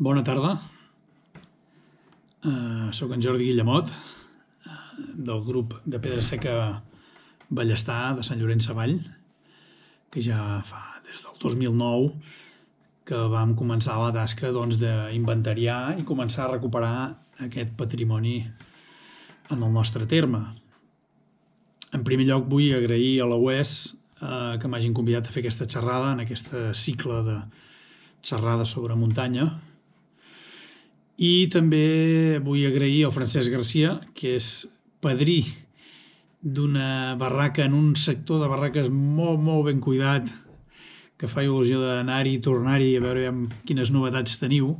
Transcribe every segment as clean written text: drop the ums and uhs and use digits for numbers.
Bona tarda, soc en Jordi Guillemot, del grup de Pedra Seca Ballestar de Sant Llorenç Savall, que ja fa des del 2009 que vam començar la tasca d'inventariar i començar a recuperar aquest patrimoni en el nostre terme. En primer lloc vull agrair a la UES que m'hagin convidat a fer aquesta xerrada en aquest cicle de xerrades sobre muntanya. I també vull agrair al Francesc Garcia, que és padrí d'una barraca en un sector de barraques molt ben cuidat, que fa il·lusió d'anar-hi i tornar-hi a veure quines novetats teniu,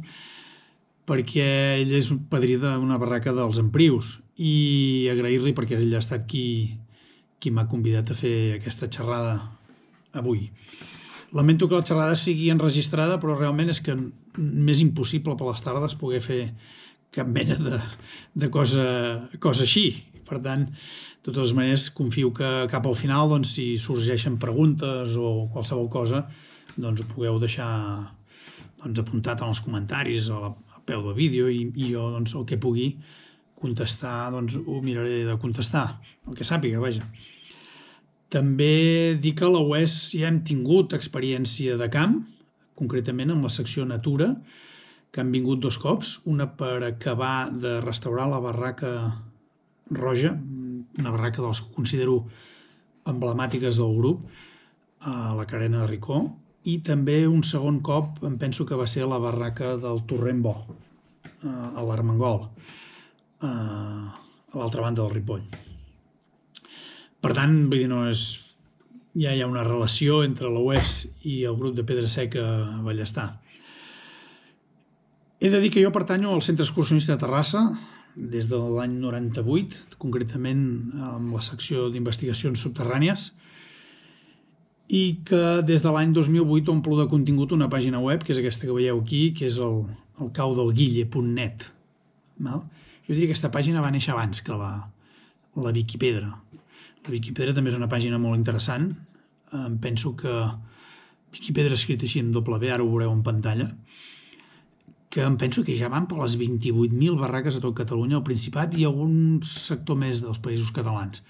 perquè ell és padrí d'una barraca dels Emprius, i agrair-li perquè ell ha estat qui m'ha convidat a fer aquesta xerrada avui. Lamento que la xerrada sigui enregistrada, però realment és que m'és impossible per les tardes poder fer cap mena de cosa així. Per tant, de totes maneres, confio que cap al final, si sorgeixen preguntes o qualsevol cosa, ho pugueu deixar apuntat en els comentaris a peu del vídeo i jo el que pugui contestar ho miraré de contestar, el que sàpiga, vaja. També dir que a la UES ja hem tingut experiència de camp, concretament amb la secció Natura, que han vingut 2 cops, una per acabar de restaurar la barraca roja, una barraca de les que considero emblemàtiques del grup, a la Carena de Ricó, i també un segon cop em penso que va ser la barraca del Torrent Bo, a l'Armengol, a l'altra banda del Ripoll. Per tant, ja hi ha una relació entre la UES i el grup de Pedra Seca Ballestar. He de dir que jo pertanyo al Centre Excursionista de Terrassa des de l'any 98, concretament amb la secció d'investigacions subterrànies, i que des de l'any 2008 omplo de contingut una pàgina web, que és aquesta que veieu aquí, que és el caudelguille.net. Jo diria que aquesta pàgina va néixer abans que la Viquipedra. La Viquipedra també és una pàgina molt interessant. Em penso que Viquipedra escrit així amb W, ara ho veureu en pantalla, que em penso que ja van per les 28.000 barraques a tot Catalunya, al Principat i algun sector més dels països catalans.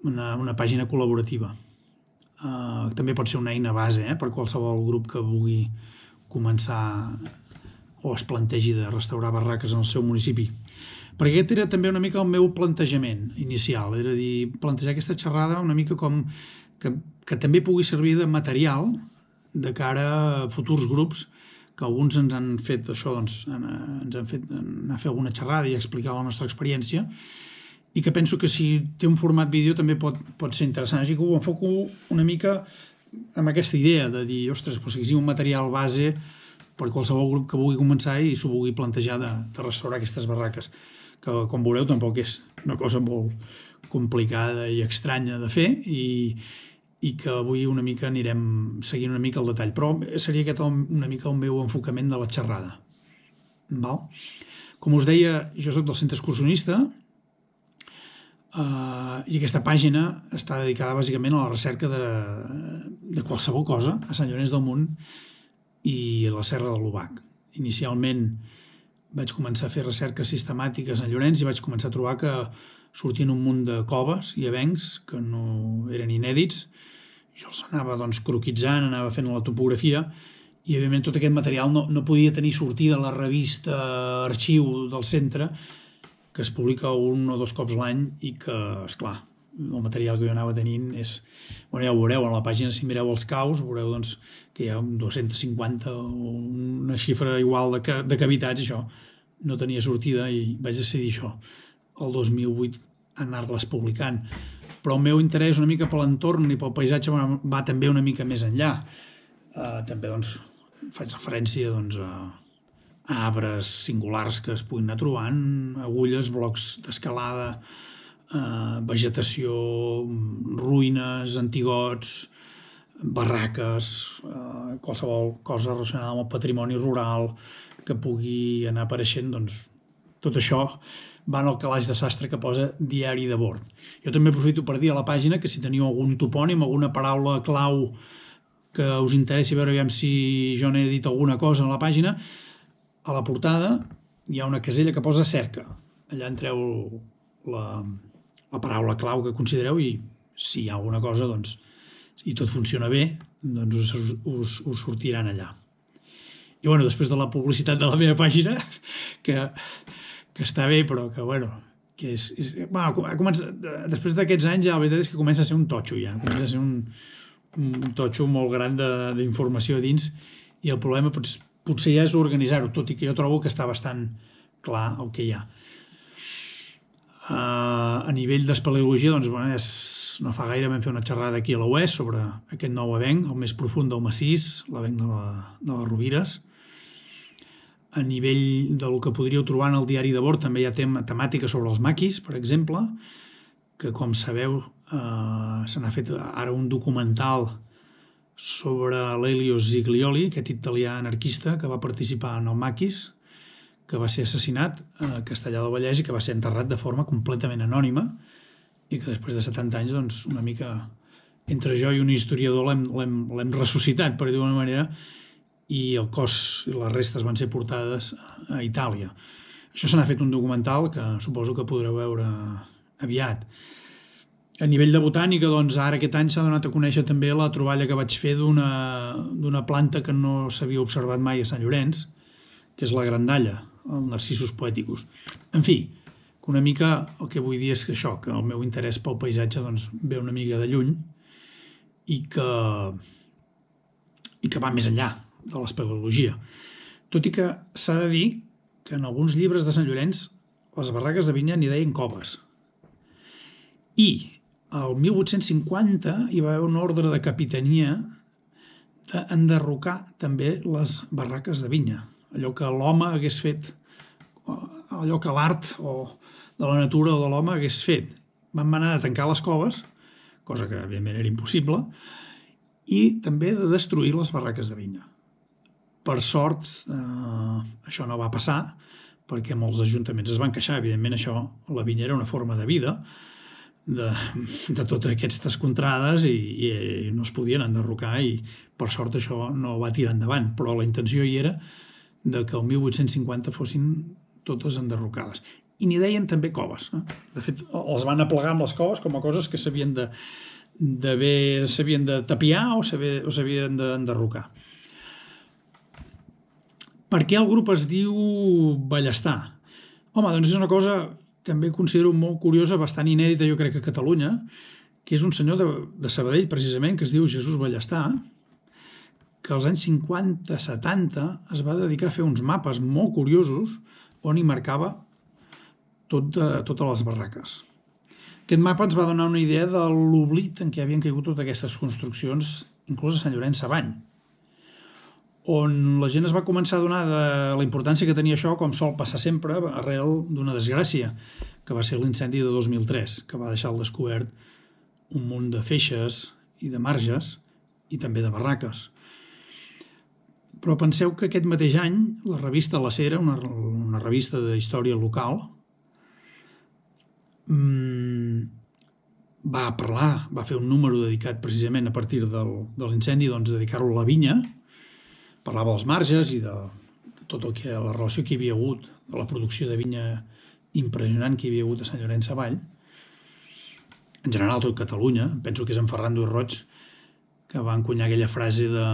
Una pàgina col·laborativa. També pot ser una eina base per qualsevol grup que vulgui començar o es plantegi de restaurar barraques en el seu municipi. Perquè aquest era també una mica el meu plantejament inicial, era dir, plantejar aquesta xerrada una mica com que també pugui servir de material de cara a futurs grups, que alguns ens han fet això, ens han fet anar a fer alguna xerrada i explicar la nostra experiència, i que penso que si té un format vídeo també pot ser interessant. Així que ho enfoco una mica amb aquesta idea de dir, ostres, si sigui un material base per qualsevol grup que vulgui començar i s'ho vulgui plantejar de restaurar aquestes barraques, que com veureu tampoc és una cosa molt complicada i estranya de fer i que avui una mica anirem seguint una mica el detall, però seria aquest una mica el meu enfocament de la xerrada. Com us deia, jo soc del Centre Excursionista i aquesta pàgina està dedicada bàsicament a la recerca de qualsevol cosa a Sant Llorenç del Munt i a la Serra de l'Obac. Inicialment vaig començar a fer recerques sistemàtiques a Llorenç i vaig començar a trobar que sortien un munt de coves i avencs que no eren inèdits. Jo els anava croquitzant, anava fent la topografia i, evidentment, tot aquest material no podia tenir sortida a la revista Arxiu del centre, que es publica 1 o 2 cops l'any i que, esclar, el material que jo anava tenint és... Ja ho veureu a la pàgina, si mireu els caus, veureu que hi ha 250 o una xifra igual de cavitats, això no tenia sortida i vaig decidir això, el 2008, anar-les publicant. Però el meu interès una mica per l'entorn i pel paisatge va també una mica més enllà. També faig referència a arbres singulars que es puguin anar trobant, agulles, blocs d'escalada, vegetació, ruïnes, antigots, barraques, qualsevol cosa relacionada amb el patrimoni rural que pugui anar apareixent, tot això va en el calaix de sastre que posa diari de bord. Jo també aprofito per dir a la pàgina que si teniu algun topònim, alguna paraula clau que us interessi veure si jo n'he dit alguna cosa a la pàgina, a la portada hi ha una casella que posa cerca. Allà entreu la paraula clau que considereu i si hi ha alguna cosa, doncs, i tot funciona bé, doncs us sortiran allà. I bueno, després de la publicitat de la meva pàgina, que està bé, però que bueno, després d'aquests anys ja la veritat és que comença a ser un totxo ja, comença a ser un totxo molt gran d'informació dins i el problema potser ja és organitzar-ho, tot i que jo trobo que està bastant clar el que hi ha. A nivell d'espeleologia, doncs, bueno, no fa gaire vam fer una xerrada aquí a la UES sobre aquest nou avenc, el més profund del massís, l'avenc de les Rovires. A nivell del que podríeu trobar en el diari de bord també hi ha temàtica sobre els maquis, per exemple, que com sabeu se n'ha fet ara un documental sobre l'Elios Ziglioli, aquest italià anarquista que va participar en el maquis, que va ser assassinat a Castellar del Vallès i que va ser enterrat de forma completament anònima i que després de 70 anys, doncs, una mica entre jo i un historiador l'hem ressuscitat, per dir-ho d'una manera, i el cos i les restes van ser portades a Itàlia. Això se n'ha fet un documental que suposo que podreu veure aviat. A nivell de botànica, doncs, ara aquest any s'ha donat a conèixer també la troballa que vaig fer d'una planta que no s'havia observat mai a Sant Llorenç, que és la grandalla, el Narcissus poeticus. En fi, que una mica el que vull dir és que això, que el meu interès pel paisatge doncs, ve una mica de lluny i que va més enllà de l'espeleologia. Tot i que s'ha de dir que en alguns llibres de Sant Llorenç les barraques de vinya n'hi deien coves. I el 1850 hi va haver una ordre de capitania d'enderrocar també les barraques de vinya. Allò que l'home hagués fet, allò que l'art o de la natura o de l'home hagués fet. Van manar de tancar les coves, cosa que evidentment era impossible, i també de destruir les barraques de vinya. Per sort, això no va passar, perquè molts ajuntaments es van queixar. Evidentment, això, la vinya era una forma de vida de totes aquestes contrades i no es podien enderrocar i, per sort, això no va tirar endavant. Però la intenció hi era de que el 1850 fossin totes enderrocades. I n'hi deien també coves. De fet, els van aplegar amb les coves com a coses que s'havien de tapiar o s'havien d'enderrocar. Per què el grup es diu Ballestar? Home, doncs és una cosa també considero molt curiosa, bastant inèdita, jo crec, a Catalunya, que és un senyor de Sabadell, precisament, que es diu Jesús Ballestar, que als anys 50-70 es va dedicar a fer uns mapes molt curiosos on hi marcava totes les barraques. Aquest mapa ens va donar una idea de l'oblit en què havien caigut totes aquestes construccions, inclús a Sant Llorenç Savall, on la gent es va començar a donar de la importància que tenia això, com sol passar sempre, arrel d'una desgràcia, que va ser l'incendi de 2003, que va deixar al descobert un munt de feixes i de marges i també de barraques. Però penseu que aquest mateix any la revista La Cera, una revista de història local, va parlar, va fer un número dedicat precisament a partir de l'incendi, doncs dedicar-lo a la vinya. Parlava dels marges i de tot el que la relació que hi havia hagut, de la producció de vinya impressionant que hi havia hagut a Sant Llorenç Savall. En general, tot Catalunya, penso que és en Ferran Roig que va encunyar aquella frase de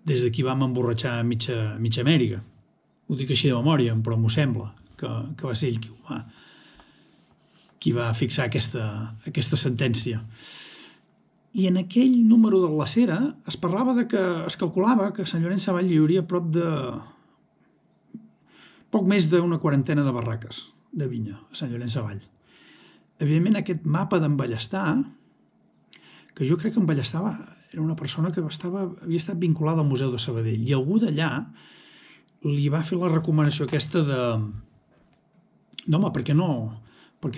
des d'aquí vam emborratxar mitja Amèrica. Ho dic així de memòria, però m'ho sembla que va ser ell qui va fixar aquesta sentència. I en aquell número de la Cera es parlava de que es calculava que a Sant Llorenç Savall hi hauria prop de poc més d'una quarantena de barraques de vinya a Sant Llorenç Savall. Evidentment, aquest mapa d'en Ballestar, que jo crec que en Ballestar era una persona que havia estat vinculada al Museu de Sabadell, i algú d'allà li va fer la recomanació aquesta de no, home, per què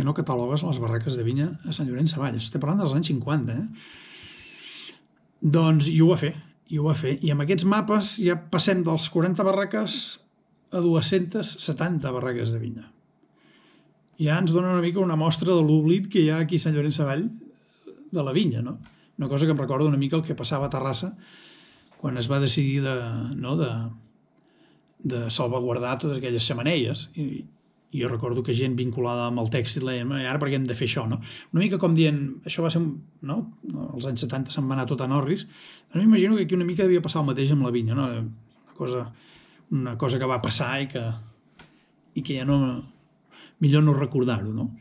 no catalogues les barraques de vinya a Sant Llorenç Savall? Estem parlant dels anys 50, Doncs, i ho va fer. I amb aquests mapes ja passem dels 40 barraques a 270 barraques de vinya. Ja ens dona una mica una mostra de l'oblit que hi ha aquí a Sant Llorenç Savall de la vinya, no? Una cosa que em recorda una mica el que passava a Terrassa quan es va decidir de salvaguardar totes aquelles xemeneies. I jo recordo que gent vinculada amb el tèxtil deien, ara per què hem de fer això, no? Una mica com dient, això va ser, no? Als anys 70 se'n va anar tot a Norris. M'imagino que aquí una mica devia passar el mateix amb la vinya, no? Una cosa que va passar i que ja no... millor no recordar-ho, no?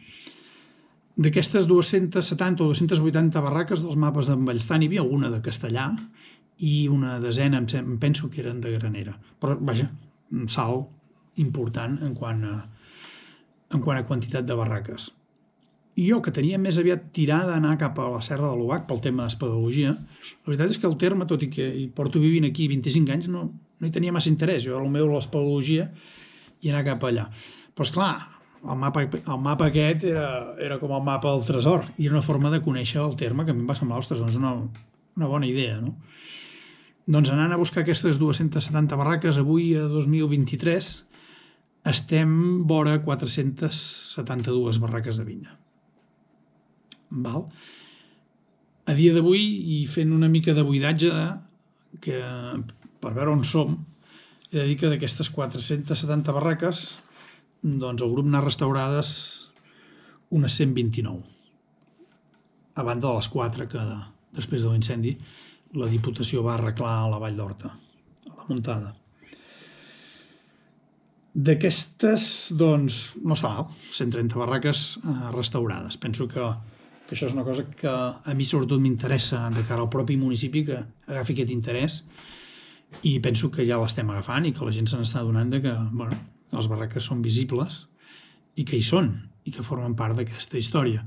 D'aquestes 270 o 280 barraques dels mapes d'en Vallestar n'hi havia alguna de castellà i una desena em penso que eren de granera. Però, vaja, un salt important en quant a quantitat de barraques. I jo, que tenia més aviat tirada a anar cap a la Serra de l'Obac pel tema d'espeleologia, la veritat és que el terme, tot i que hi porto vivint aquí 25 anys, no hi tenia massa interès. Jo, el meu, l'espeleologia, i anar cap allà. Però, esclar, el mapa aquest era com el mapa del tresor i era una forma de conèixer el terme que a mi em va semblar, ostres, doncs una bona idea, no? Doncs anant a buscar aquestes 270 barraques, avui, a 2023, estem vora 472 barraques de vinya. Val? A dia d'avui, i fent una mica de buidatge, per veure on som, he de dir que d'aquestes 470 barraques, doncs el grup n'ha restaurades unes 129, a banda de les 4 que després de l'incendi la Diputació va arreglar a la Vall d'Horta, a la Muntada. D'aquestes, doncs, no està mal, 130 barraques restaurades. Penso que això és una cosa que a mi sobretot m'interessa de cara al propi municipi, que agafi aquest interès, i penso que ja l'estem agafant i que la gent se n'està adonant que, bueno, les barraques són visibles i que hi són i que formen part d'aquesta història.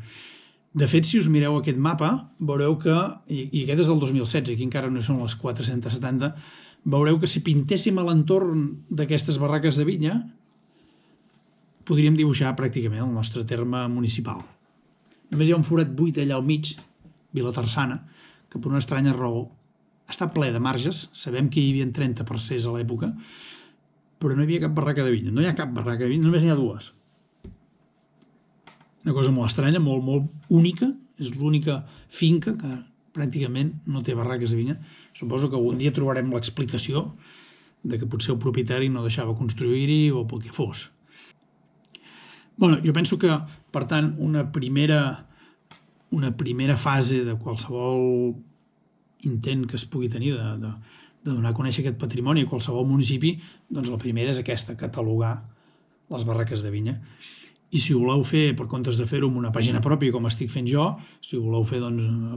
De fet, si us mireu aquest mapa, veureu que, i aquest és del 2016, aquí encara no són les 470, veureu que si pintéssim a l'entorn d'aquestes barraques de vinya, podríem dibuixar pràcticament el nostre terme municipal. Només hi ha un forat buit allà al mig, Vilaterçana, que per una estranya raó està ple de marges, sabem que hi havia 30 parcers a l'època, però no hi havia cap barraca de vinya. No hi ha cap barraca de vinya, només n'hi ha dues. Una cosa molt estranya, molt única, és l'única finca que pràcticament no té barraques de vinya. Suposo que algun dia trobarem l'explicació de que potser el propietari no deixava construir-hi o pel que fos. Bueno, jo penso que, per tant, una primera fase de qualsevol intent que es pugui tenir de donar a conèixer aquest patrimoni a qualsevol municipi, doncs la primera és aquesta, catalogar les barraques de vinya. I si ho voleu fer, per comptes de fer-ho amb una pàgina pròpia, com estic fent jo, si ho voleu fer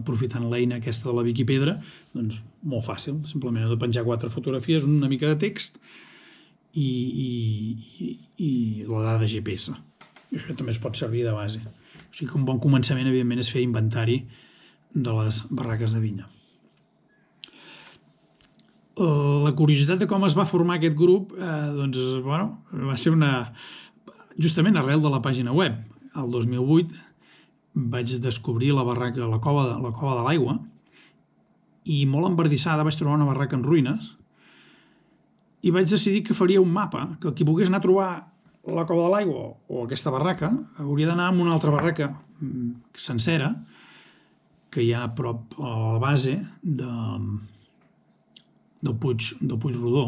aprofitant l'eina aquesta de la Viquipedra, doncs molt fàcil, simplement heu de penjar 4 fotografies, una mica de text i la dada GPS. I això també es pot servir de base. O sigui que un bon començament, evidentment, és fer inventari de les barraques de vinya. La curiositat de com es va formar aquest grup, doncs, bueno, va ser justament arrel de la pàgina web. El 2008 vaig descobrir la barraca, la cova de l'aigua, i molt embardissada vaig trobar una barraca en ruïnes i vaig decidir que faria un mapa, que qui volgués anar a trobar la cova de l'aigua o aquesta barraca hauria d'anar a una altra barraca sencera que hi ha a prop a la base del Puig Rodó,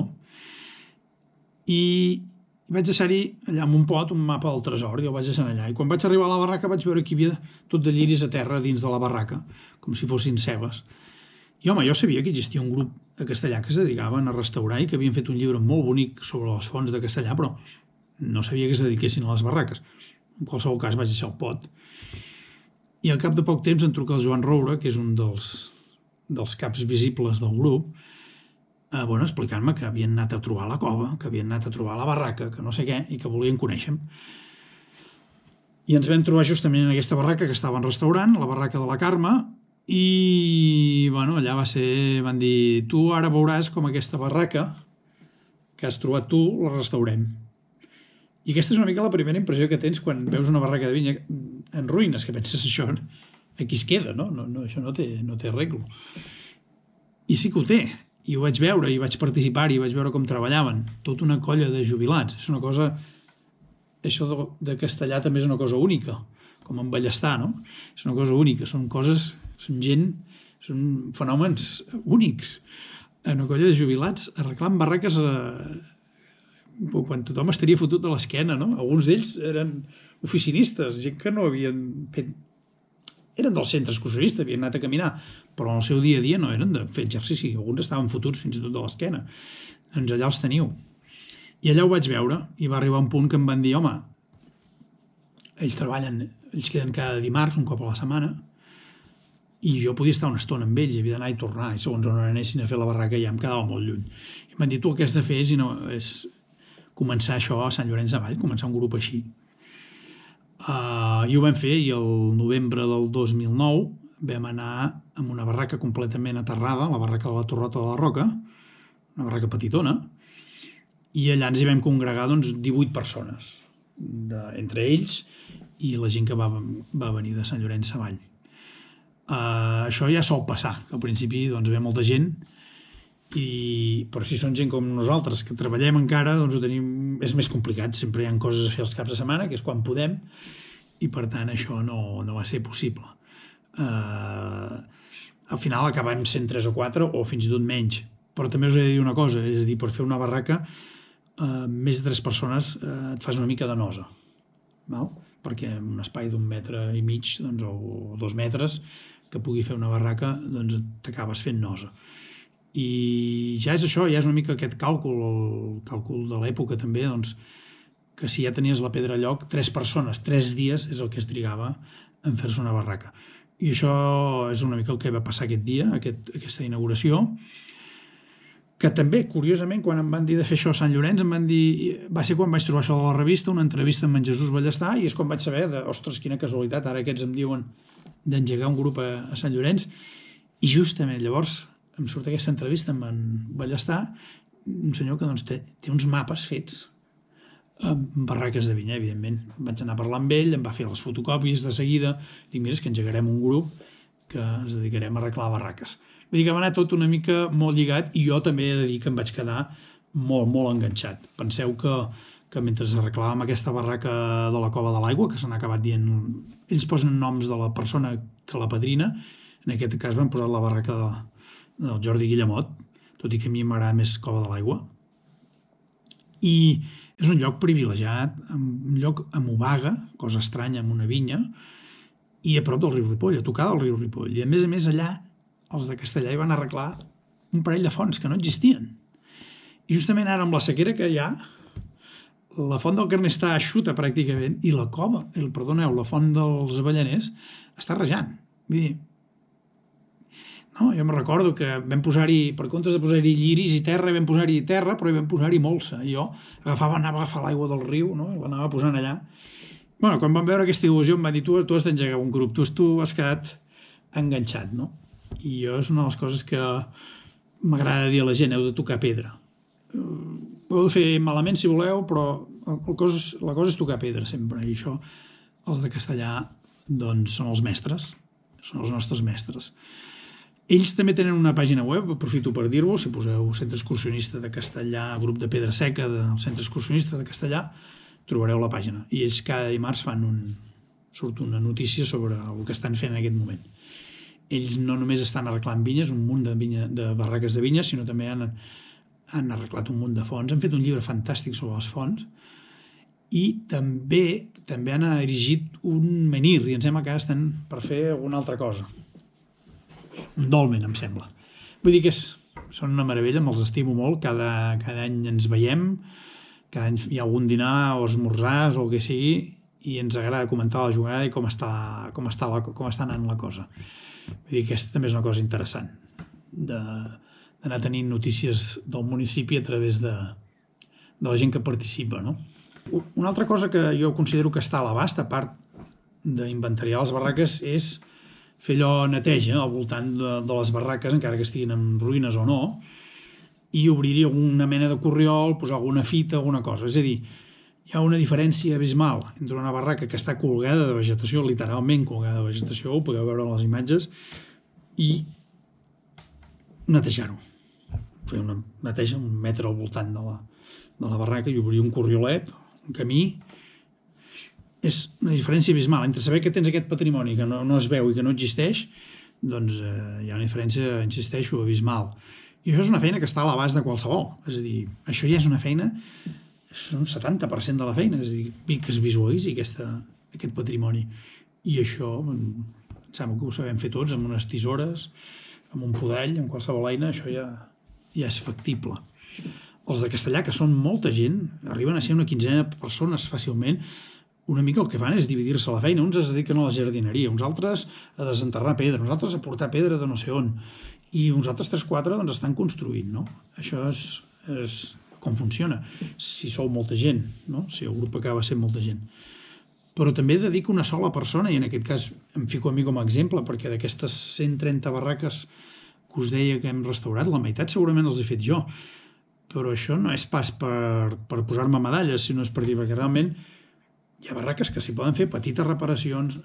i vaig deixar-hi allà amb un pot un mapa del tresor, i el vaig deixar allà. I quan vaig arribar a la barraca vaig veure que hi havia tot de lliris a terra dins de la barraca, com si fossin cebes. I home, jo sabia que existia un grup a Castellà que es dedicaven a restaurar i que havien fet un llibre molt bonic sobre les fonts de Castellà, però no sabia que es dediquessin a les barraques. En qualsevol cas vaig deixar el pot. I al cap de poc temps em truca el Joan Roure, que és un dels caps visibles del grup, explicant-me que havien anat a trobar la cova, que havien anat a trobar la barraca, que no sé què, i que volien conèixer-me. I ens vam trobar justament en aquesta barraca que estaven restaurant, la barraca de la Carme, i allà van dir, tu ara veuràs com aquesta barraca que has trobat tu la restaurem. I aquesta és una mica la primera impressió que tens quan veus una barraca de vinya en ruïnes, que penses, això aquí es queda, no? Això no té arreglo. I sí que ho té. I ho vaig veure, i vaig participar-hi, i vaig veure com treballaven. Tota una colla de jubilats. És una cosa... Això de Castellà també és una cosa única, com en Ballestar, no? És una cosa única, són fenòmens únics. Una colla de jubilats arreglant barraques quan tothom estaria fotut de l'esquena, no? Alguns d'ells eren oficinistes, gent que no havien fet... Eren del centre excursionista, havien anat a caminar, però en el seu dia a dia no eren de fer exercici. Alguns estaven fotuts fins i tot de l'esquena. Doncs allà els teniu. I allà ho vaig veure i va arribar un punt que em van dir, home, ells treballen, ells queden cada dimarts, un cop a la setmana, i jo podia estar una estona amb ells, havia d'anar i tornar, i segons on anessin a fer la barraca ja em quedava molt lluny. I em van dir, tu el que has de fer és començar això a Sant Llorenç Savall, començar un grup així. I ho vam fer, i el novembre del 2009 vam anar amb una barraca completament aterrada, la barraca de la Torrota de la Roca, una barraca petitona, i allà ens hi vam congregar 18 persones, entre ells i la gent que va venir de Sant Llorenç Savall. Això ja sol passar, que al principi ve molta gent, però si són gent com nosaltres, que treballem encara, ho tenim, és més complicat, sempre hi ha coses a fer els caps de setmana, que és quan podem, i per tant això no va ser possible. Al final acabem sent 3 o 4 o fins i tot menys, però també us he de dir una cosa, és a dir, per fer una barraca més de 3 persones et fas una mica de nosa, perquè en un espai d'1,5 metres o 2 metres que pugui fer una barraca t'acabes fent nosa. I ja és això, ja és una mica aquest càlcul, el càlcul de l'època també, que si ja tenies la pedra a lloc, 3 persones, 3 dies és el que es trigava en fer-se una barraca. I això és una mica el que va passar aquest dia, aquesta inauguració, que també, curiosament, quan em van dir de fer això a Sant Llorenç, em van dir, va ser quan vaig trobar això de la revista, una entrevista amb en Jesús Ballestà, i és quan vaig saber, ostres, quina casualitat, ara aquests em diuen d'engegar un grup a Sant Llorenç, i justament llavors em surt aquesta entrevista amb en Ballestà, un senyor que té uns mapes fets amb barraques de vinya, evidentment. Vaig anar a parlar amb ell, em va fer les fotocòpies de seguida, dic, mira, és que engegarem un grup que ens dedicarem a arreglar barraques. Vull dir que va anar tot una mica molt lligat, i jo també he de dir que em vaig quedar molt, molt enganxat. Penseu que mentre arreglàvem aquesta barraca de la Cova de l'Aigua, que s'han acabat dient... Ells posen noms de la persona que la padrina, en aquest cas van posar la barraca del Jordi Guillemot, tot i que a mi m'agrada més Cova de l'Aigua. I és un lloc privilegiat, un lloc amb obaga, cosa estranya, amb una vinya, i a prop del riu Ripoll, a tocar del riu Ripoll. I a més allà, els de Castellà hi van arreglar un parell de fonts que no existien. I justament ara amb la sequera que hi ha, la font del Carner està eixuta pràcticament, i la cova, la font dels Avellaners, està rejant. Vull dir, no, jo me'n recordo que vam posar-hi, per comptes de posar-hi lliris i terra, vam posar-hi terra, però hi vam posar-hi molsa. I jo anava a agafar l'aigua del riu, no? L'anava posant allà. Quan van veure aquesta il·lusió em van dir, tu has d'engegar un grup, tu has quedat enganxat, no? I jo és una de les coses que m'agrada dir a la gent, heu de tocar pedra. Ho heu de fer malament si voleu, però la cosa és tocar pedra sempre, i això els de Castellà són els mestres, són els nostres mestres. Ells també tenen una pàgina web, aprofito per dir-ho, si poseu Centre Excursionista de Castellà, grup de Pedra Seca del Centre Excursionista de Castellà, trobareu la pàgina. I ells cada dimarts surt una notícia sobre el que estan fent en aquest moment. Ells no només estan arreglant vinyes, un munt de barraques de vinyes, sinó també han arreglat un munt de fonts, han fet un llibre fantàstic sobre les fonts, i també han erigit un menhir, i em sembla que ara estan per fer alguna altra cosa. Un dolmen, em sembla. Vull dir que són una meravella, me'ls estimo molt, cada any ens veiem, cada any hi ha algun dinar o esmorzars o el que sigui, i ens agrada comentar la jugada i com està anant la cosa. Vull dir que aquesta també és una cosa interessant, d'anar tenint notícies del municipi a través de la gent que participa, no? Una altra cosa que jo considero que està a l'abast, a part d'inventariar les barraques, és fer allò neteja al voltant de les barraques, encara que estiguin en ruïnes o no, i obrir-hi alguna mena de corriol, posar alguna fita, alguna cosa. És a dir, hi ha una diferència abismal entre una barraca que està colgada de vegetació, literalment colgada de vegetació, ho podeu veure en les imatges, i netejar-ho. Fer una neteja, 1 metre al voltant de la barraca i obrir un corriolet, un camí. És una diferència abismal. Entre saber que tens aquest patrimoni que no es veu i que no existeix, doncs hi ha una diferència, insisteixo, abismal. I això és una feina que està a l'abast de qualsevol. És a dir, això ja és una feina és un 70% de la feina, és a dir, que es visualitzi aquest patrimoni. I això, em sembla que ho sabem fer tots, amb unes tisores, amb un podall, amb qualsevol eina, això ja és factible. Els de Castellà, que són molta gent, arriben a ser una quinzena de persones fàcilment, una mica el que fan és dividir-se la feina. Uns es dediquen a la jardineria, uns altres a desenterrar pedra, uns altres a portar pedra de no sé on, i uns altres 3-4 doncs, estan construint, no? Això és com funciona, si sou molta gent, no? Si el grup acaba sent molta gent. Però també dedico una sola persona, i en aquest cas em fico a mi com a exemple, perquè d'aquestes 130 barraques que us deia que hem restaurat, la meitat segurament els he fet jo. Però això no és pas per posar-me medalles, sinó és per dir, perquè realment hi ha barraques que s'hi poden fer petites reparacions,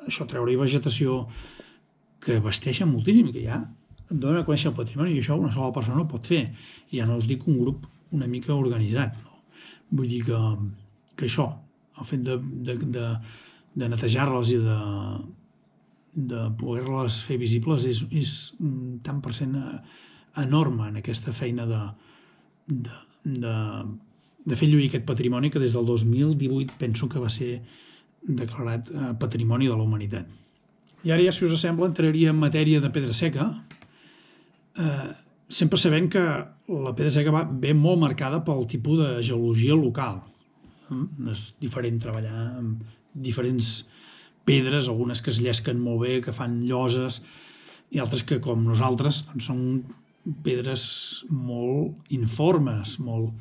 això, treure-hi vegetació, que vesteixen moltíssim, que ja et donen a conèixer el patrimoni, i això una sola persona no pot fer. Ja no us dic un grup una mica organitzat, no? Vull dir que això, el fet de netejar-les i de poder-les fer visibles és un tant per cent enorme en aquesta feina de fer lluir aquest patrimoni que des del 2018 penso que va ser declarat Patrimoni de la Humanitat. I ara ja, si us sembla, entraria en matèria de pedra seca, sempre sabent que la pedra seca ve molt marcada pel tipus de geologia local. És diferent treballar amb diferents pedres, algunes que es llesquen molt bé, que fan lloses, i altres que, com nosaltres, són pedres molt informes, molt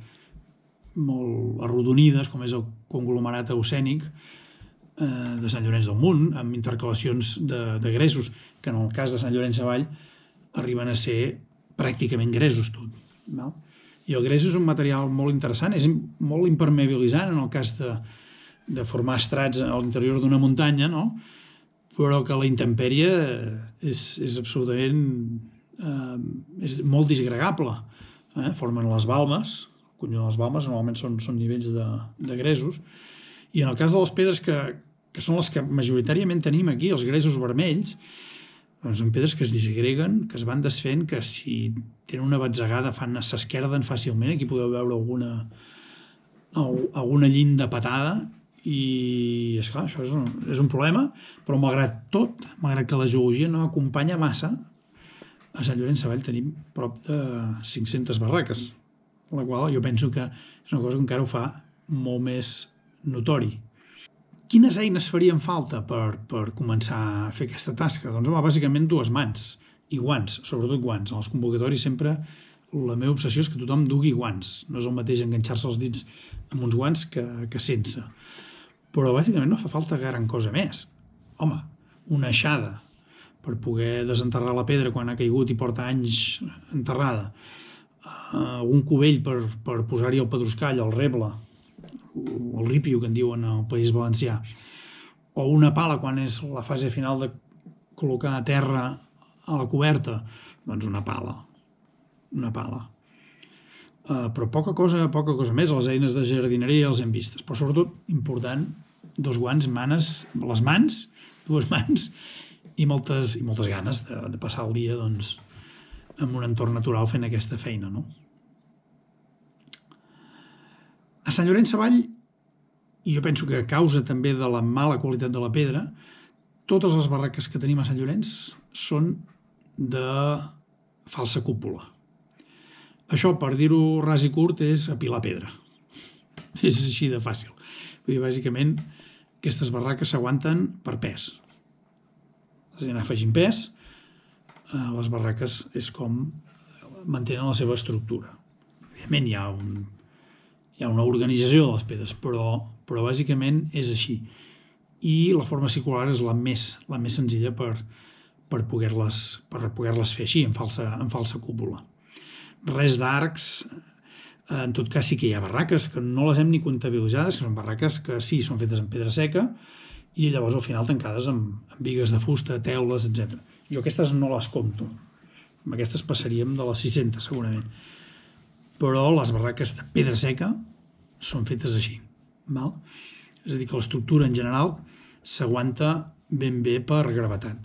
arrodonides, com és el conglomerat eocènic de Sant Llorenç del Munt, amb intercalacions de gresos, que en el cas de Sant Llorenç Savall arriben a ser pràcticament gresos tot. I el gres és un material molt interessant, és molt impermeabilitzant en el cas de formar estrats a l'interior d'una muntanya, no? Però que la intempèrie és absolutament és molt disgregable. Formen les balmes, el conjunt de les balmes normalment són nivells de gresos, i en el cas de les pedres que són les que majoritàriament tenim aquí, els gresos vermells, doncs són pedres que es disgreguen, que es van desfent, que si tenen una batzegada s'esquerden fàcilment. Aquí podeu veure alguna llinda patada, i esclar, això és un problema, però malgrat tot, malgrat que la geologia no acompanya massa, a Sant Llorenç Savall tenim prop de 500 barraques, la qual jo penso que és una cosa que encara ho fa molt més notori. Quines eines farien falta per començar a fer aquesta tasca? Doncs, bàsicament dues mans i guants, sobretot guants. En els convocatoris sempre la meva obsessió és que tothom dugui guants. No és el mateix enganxar-se els dits amb uns guants que sense. Però bàsicament no fa falta gran cosa més. Home, una aixada per poder desenterrar la pedra quan ha caigut i porta anys enterrada. Un cubell per posar-hi el pedruscall, el reble, o el ripio, que en diuen al País Valencià, o una pala quan és la fase final de col·locar a terra a la coberta, doncs una pala. Però poca cosa més. Les eines de jardineria els hem vistes, però sobretot important, dos guants, les mans, dues mans, i moltes ganes de passar el dia doncs, en un entorn natural fent aquesta feina, no? A Sant Llorenç Savall, i jo penso que a causa també de la mala qualitat de la pedra, totes les barraques que tenim a Sant Llorenç són de falsa cúpula. Això, per dir-ho ras i curt, és apilar pedra. És així de fàcil. Vull dir, bàsicament, aquestes barraques s'aguanten per pes. És a dir, anar afegint pes, les barraques és com mantenen la seva estructura. Evidentment, hi ha una organització de les pedres, però bàsicament és així. I la forma circular és la més senzilla per poder-les fer així, en falsa cúpula. Res d'arcs. En tot cas sí que hi ha barraques que no les hem ni comptabilitzades, que són barraques que sí, són fetes en pedra seca i llavors al final tancades amb bigues de fusta, teules, etc. Jo aquestes no les compto. Amb aquestes passaríem de les 600 segurament. Però les barraques de pedra seca són fetes així. És a dir, que l'estructura en general s'aguanta ben bé per gravetat.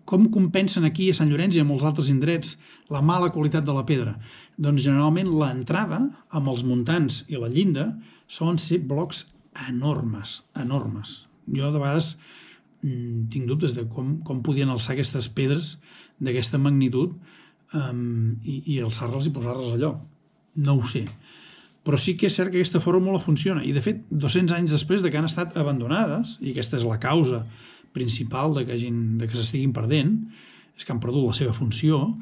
Com compensen aquí a Sant Llorenç i a molts altres indrets la mala qualitat de la pedra? Doncs generalment l'entrada amb els muntants i la llinda solen ser blocs enormes, enormes. Jo de vegades tinc dubtes de com podien alçar aquestes pedres d'aquesta magnitud i alçar-les i posar-les a lloc. No ho sé. Però sí que és cert que aquesta fórmula funciona. I de fet, 200 anys després de que han estat abandonades, i aquesta és la causa principal de que s'estiguin perdent, és que han perdut la seva funció,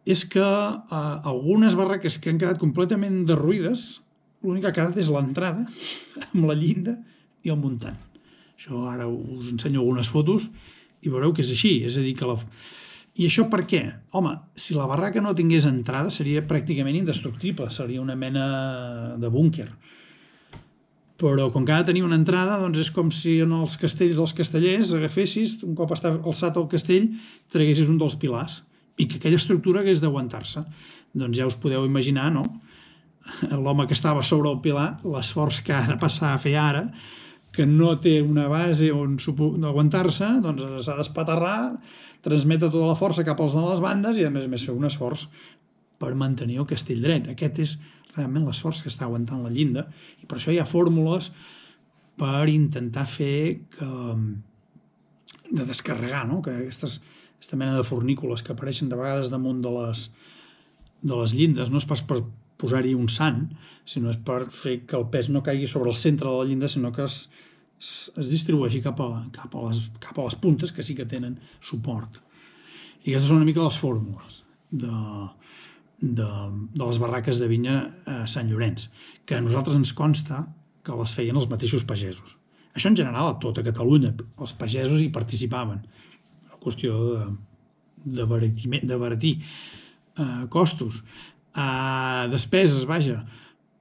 és que algunes barraques que han quedat completament derruïdes, l'únic que ha quedat és l'entrada amb la llinda i el muntant. Això ara us ensenyo algunes fotos i veureu que és així. És a dir, que I això per què? Home, si la barraca no tingués entrada seria pràcticament indestructible, seria una mena de búnquer. Però com que ha de tenir una entrada, doncs és com si en els castells dels castellers agafessis, un cop està alçat el castell, traguessis un dels pilars i que aquella estructura hagués d'aguantar-se. Doncs ja us podeu imaginar, no? L'home que estava sobre el pilar, l'esforç que ha de passar a fer ara, que no té una base on aguantar-se, doncs s'ha d'espaterrar, transmetre tota la força cap als de les bandes i a més fer un esforç per mantenir el castell dret. Aquest és realment l'esforç que està aguantant la llinda i per això hi ha fórmules per intentar fer de descarregar, no? Que aquesta mena de fornícules que apareixen de vegades damunt de les llindes no és pas per posar-hi un sant, sinó és per fer que el pes no caigui sobre el centre de la llinda, sinó que es distribueixi cap a les puntes que sí que tenen suport. I aquestes són una mica les fórmules de les barraques de vinya a Sant Llorenç, que a nosaltres ens consta que les feien els mateixos pagesos. Això en general a tota Catalunya, els pagesos hi participaven. Una qüestió d'abaratir costos, despeses, vaja,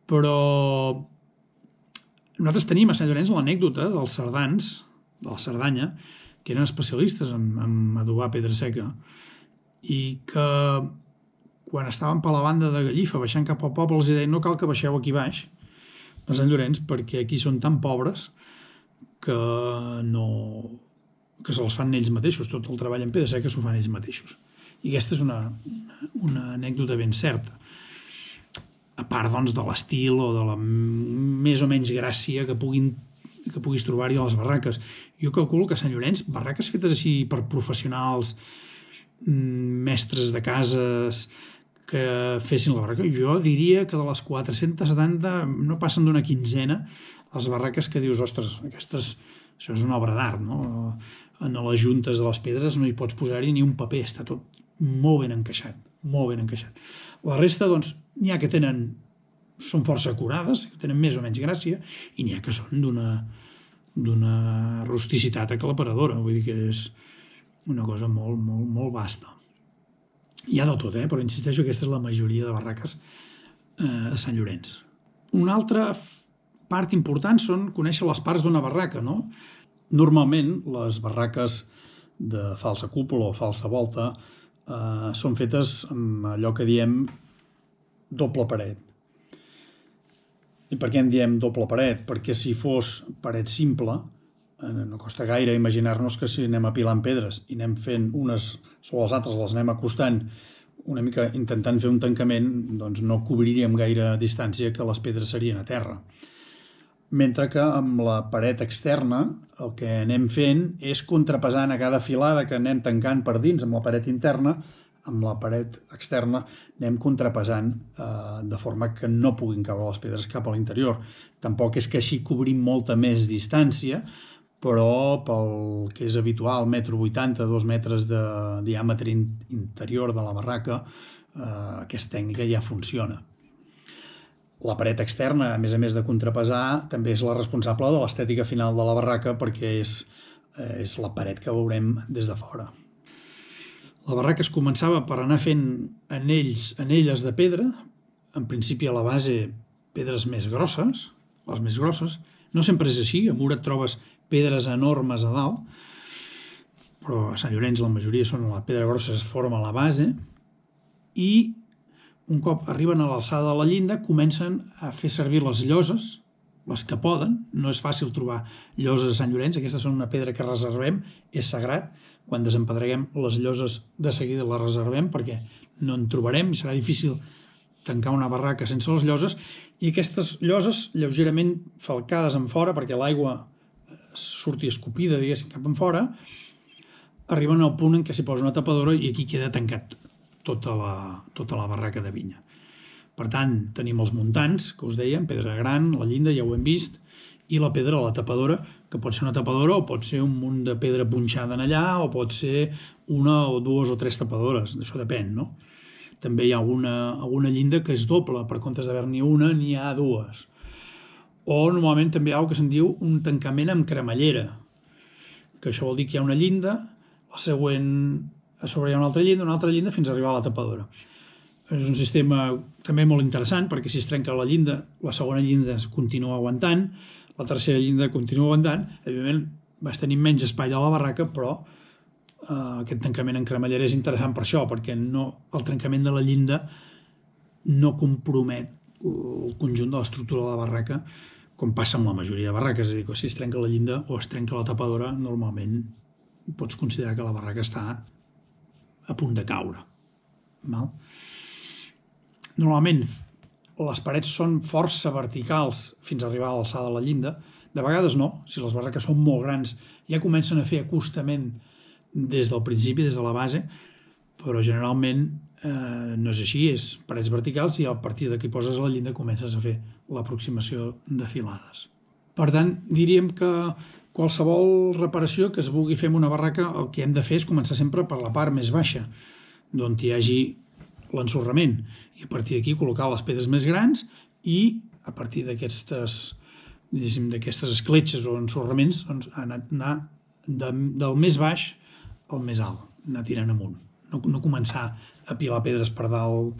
però nosaltres tenim a Sant Llorenç l'anècdota dels cerdans, de la Cerdanya, que eren especialistes en adobar pedra seca i que quan estaven per la banda de Gallifa baixant cap al poble els deien no cal que baixeu aquí baix a Sant Llorenç perquè aquí són tan pobres que se les fan ells mateixos, tot el treball en pedra seca s'ho fan ells mateixos. I aquesta és una anècdota ben certa. A part doncs, de l'estil o de la més o menys gràcia que puguis trobar-hi a les barraques. Jo calculo que a Sant Llorenç, barraques fetes així per professionals, mestres de cases que fessin la barraca, jo diria que de les 470 no passen d'una quinzena les barraques que dius, ostres, això és una obra d'art, no? En les juntes de les pedres no hi pots posar-hi ni un paper, està tot molt ben encaixat, molt ben encaixat. La resta, doncs, n'hi ha que són força acurades, que tenen més o menys gràcia, i n'hi ha que són d'una rusticitat aclaparadora, vull dir que és una cosa molt, molt, molt vasta. Hi ha de tot, però insisteixo que aquesta és la majoria de barraques a Sant Llorenç. Una altra part important són conèixer les parts d'una barraca, no? Normalment, les barraques de falsa cúpula o falsa volta són fetes amb allò que diem doble paret. I per què en diem doble paret? Perquè si fos paret simple, no costa gaire imaginar-nos que si anem apilant pedres i anem fent unes sobre les altres, les anem acostant una mica intentant fer un tancament, doncs no cobriríem gaire distància que les pedres serien a terra. Mentre que amb la paret externa el que anem fent és contrapesant a cada filada que anem tancant per dins amb la paret interna, amb la paret externa anem contrapesant de forma que no puguin caure les pedres cap a l'interior. Tampoc és que així cobrim molta més distància, però pel que és habitual, 1,80 m, 2 metres de diàmetre interior de la barraca, aquesta tècnica ja funciona. La paret externa, a més de contrapesar, també és la responsable de l'estètica final de la barraca perquè és la paret que veurem des de fora. La barraca es començava per anar fent anelles de pedra, en principi a la base pedres més grosses, les més grosses. No sempre és així, a Mura et trobes pedres enormes a dalt, però a Sant Llorenç la majoria són la pedra grossa, es forma a la base, i un cop arriben a l'alçada de la llinda comencen a fer servir les lloses, les que poden. No és fàcil trobar lloses a Sant Llorenç, aquestes són una pedra que reservem, és sagrat. Quan desempedreguem les lloses de seguida les reservem perquè no en trobarem, serà difícil tancar una barraca sense les lloses, i aquestes lloses lleugerament falcades en fora, perquè l'aigua surti escopida, diguéssim, cap en fora, arriben al punt en què s'hi posa una tapadora i aquí queda tancat tota la barraca de vinya. Per tant, tenim els muntants, que us dèiem, pedra gran, la llinda, ja ho hem vist, i la pedra, la tapadora, que pot ser una tapadora o pot ser un munt de pedra punxada en allà o pot ser una o dues o tres tapadores, d'això depèn, no? També hi ha alguna llinda que és doble, per comptes d'haver-n'hi una, n'hi ha dues. O normalment també hi ha el que se'n diu un tancament amb cremallera, que això vol dir que hi ha una llinda, la següent, a sobre hi ha una altra llinda fins a arribar a la tapadora. És un sistema també molt interessant perquè si es trenca la llinda, la segona llinda continua aguantant, la tercera llinda continua aguantant, evidentment vas tenir menys espai a la barraca, però aquest tancament en cremallera és interessant per això, perquè el trencament de la llinda no compromet el conjunt de l'estructura de la barraca, com passa amb la majoria de barraques, és a dir, que si es trenca la llinda o es trenca la tapadora, normalment pots considerar que la barraca està a punt de caure. Normalment les parets són força verticals fins a arribar a l'alçada de la llinda, de vegades no, si les barraques són molt grans ja comencen a fer acostament des del principi, des de la base, però generalment no és així, és parets verticals i a partir d'aquí poses la llinda comences a fer l'aproximació de filades. Per tant, diríem que qualsevol reparació que es vulgui fer en una barraca el que hem de fer és començar sempre per la part més baixa, d'on hi hagi l'ensorrament, i a partir d'aquí col·locar les pedres més grans i a partir d'aquestes escletxes o ensorraments anar del més baix al més alt, anar tirant amunt. No començar a pilar pedres per dalt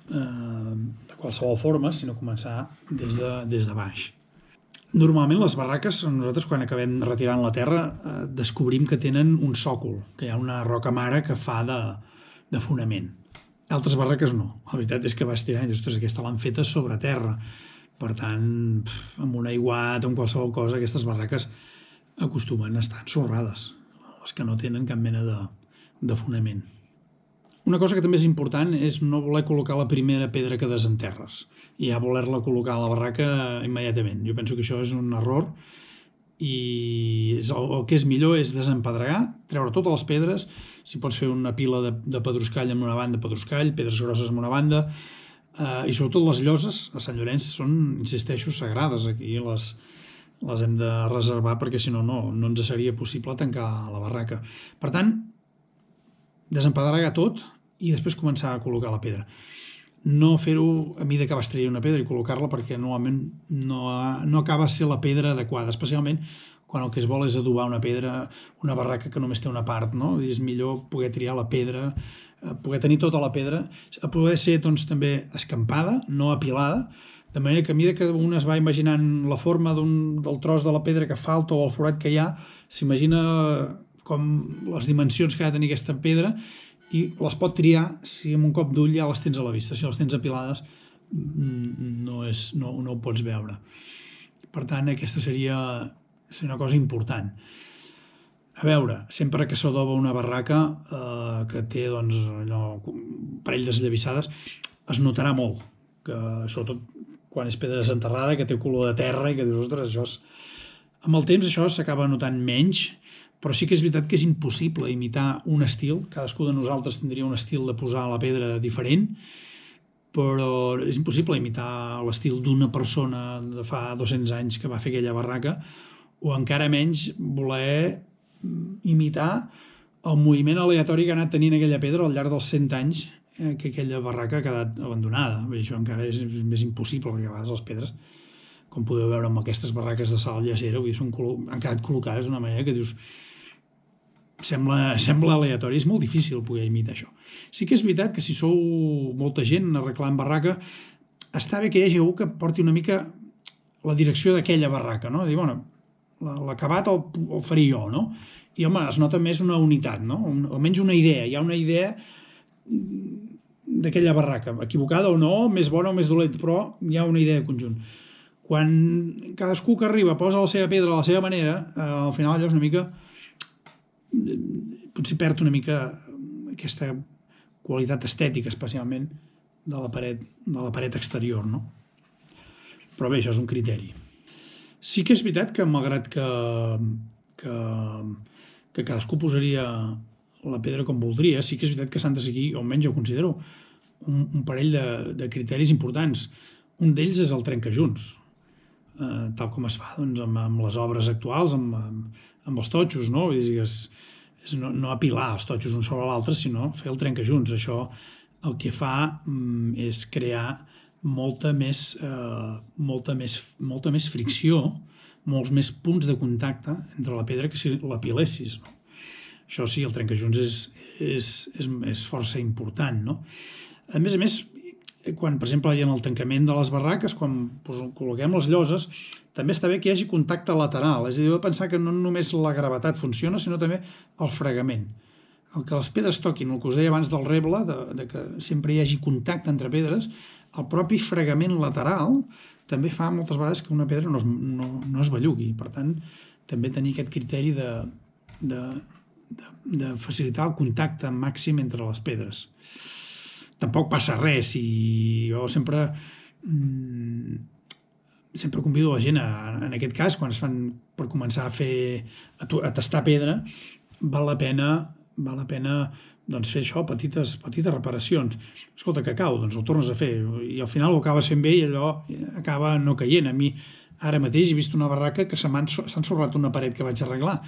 de qualsevol forma, sinó començar des de baix. Normalment les barraques, nosaltres quan acabem retirant la terra descobrim que tenen un sòcol, que hi ha una roca mare que fa de fonament. Altres barraques no. La veritat és que vas tirant i dius, ostres, aquesta l'han feta sobre terra. Per tant, amb un aiguat o amb qualsevol cosa, aquestes barraques acostumen a estar ensorrades, les que no tenen cap mena de fonament. Una cosa que també és important és no voler col·locar la primera pedra que desenterres i ja voler-la col·locar a la barraca immediatament. Jo penso que això és un error i el que és millor és desempedregar, treure totes les pedres, si pots fer una pila de pedruscall en una banda, pedruscall, pedres grosses en una banda, i sobretot les lloses a Sant Llorenç són, insisteixo, sagrades. Aquí les hem de reservar perquè si no ens seria possible tancar la barraca. Per tant, desempedregar tot i després començar a col·locar la pedra. No fer-ho a mida que vas traient una pedra i col·locar-la perquè normalment no acaba de ser la pedra adequada, especialment quan el que es vol és adobar una pedra, una barraca que només té una part, no? És millor poder triar la pedra, poder tenir tota la pedra, a poder ser doncs, també escampada, no apilada, de manera que a mesura que un es va imaginant la forma del tros de la pedra que falta o el forat que hi ha, s'imagina com les dimensions que ha de tenir aquesta pedra i les pot triar si amb un cop d'ull ja les tens a la vista. Si les tens apilades no ho pots veure. Per tant, aquesta seria una cosa important. A veure, sempre que s'adoba una barraca que té un parell d'esllavissades, es notarà molt, que sobretot quan és pedra desenterrada, que té color de terra i que dius, ostres, amb el temps això s'acaba notant menys, però sí que és veritat que és impossible imitar un estil, cadascú de nosaltres tindria un estil de posar la pedra diferent, però és impossible imitar l'estil d'una persona de fa 200 anys que va fer aquella barraca, o encara menys voler imitar el moviment aleatori que ha anat tenint aquella pedra al llarg dels 100 anys que aquella barraca ha quedat abandonada. Això encara és més impossible, perquè a vegades les pedres, com podeu veure amb aquestes barraques de sal llacera, han quedat col·locades d'una manera que dius, sembla aleatori, és molt difícil poder imitar això. Sí que és veritat que si sou molta gent arreglant barraca, està bé que hi hagi algú que porti una mica la direcció d'aquella barraca, no? Dir, bueno, l'acabat el faré jo, no? I, home, es nota més una unitat, no? Almenys una idea, hi ha una idea d'aquella barraca, equivocada o no, més bona o més dolenta, però hi ha una idea de conjunt. Quan cadascú que arriba posa la seva pedra a la seva manera, al final allò és una mica... potser perd una mica aquesta qualitat estètica, especialment de la paret exterior, no? Però bé, això és un criteri. Sí que és veritat que, malgrat que cadascú posaria la pedra com voldria, sí que és veritat que s'han de seguir, o almenys jo considero, un parell de criteris importants. Un d'ells és el trencajunts, tal com es fa doncs, amb les obres actuals, amb els totxos, no? Vull dir, és no apilar els totxos un sobre l'altre, sinó fer el trencajunts. Això el que fa és crear molta més fricció, molts més punts de contacte entre la pedra que si l'apilessis, no? Això sí, el trencajunts és força important, no? A més, quan, per exemple, hi ha el tancament de les barraques, quan col·loquem les lloses, també està bé que hi hagi contacte lateral. És a dir, heu de pensar que no només la gravetat funciona, sinó també el fregament. El que les pedres toquin, el que us deia abans del reble, de que sempre hi hagi contacte entre pedres, el propi fregament lateral també fa moltes vegades que una pedra no es bellugui. Per tant, també tenir aquest criteri de facilitar el contacte màxim entre les pedres. Tampoc passa res, i jo sempre convido la gent, en aquest cas, quan es fan per començar a tastar pedra, val la pena doncs, fer això, petites reparacions. Escolta, que cau, doncs ho tornes a fer, i al final ho acabes fent bé i allò acaba no caient. A mi ara mateix he vist una barraca que s'ha ensorrat una paret que vaig arreglar.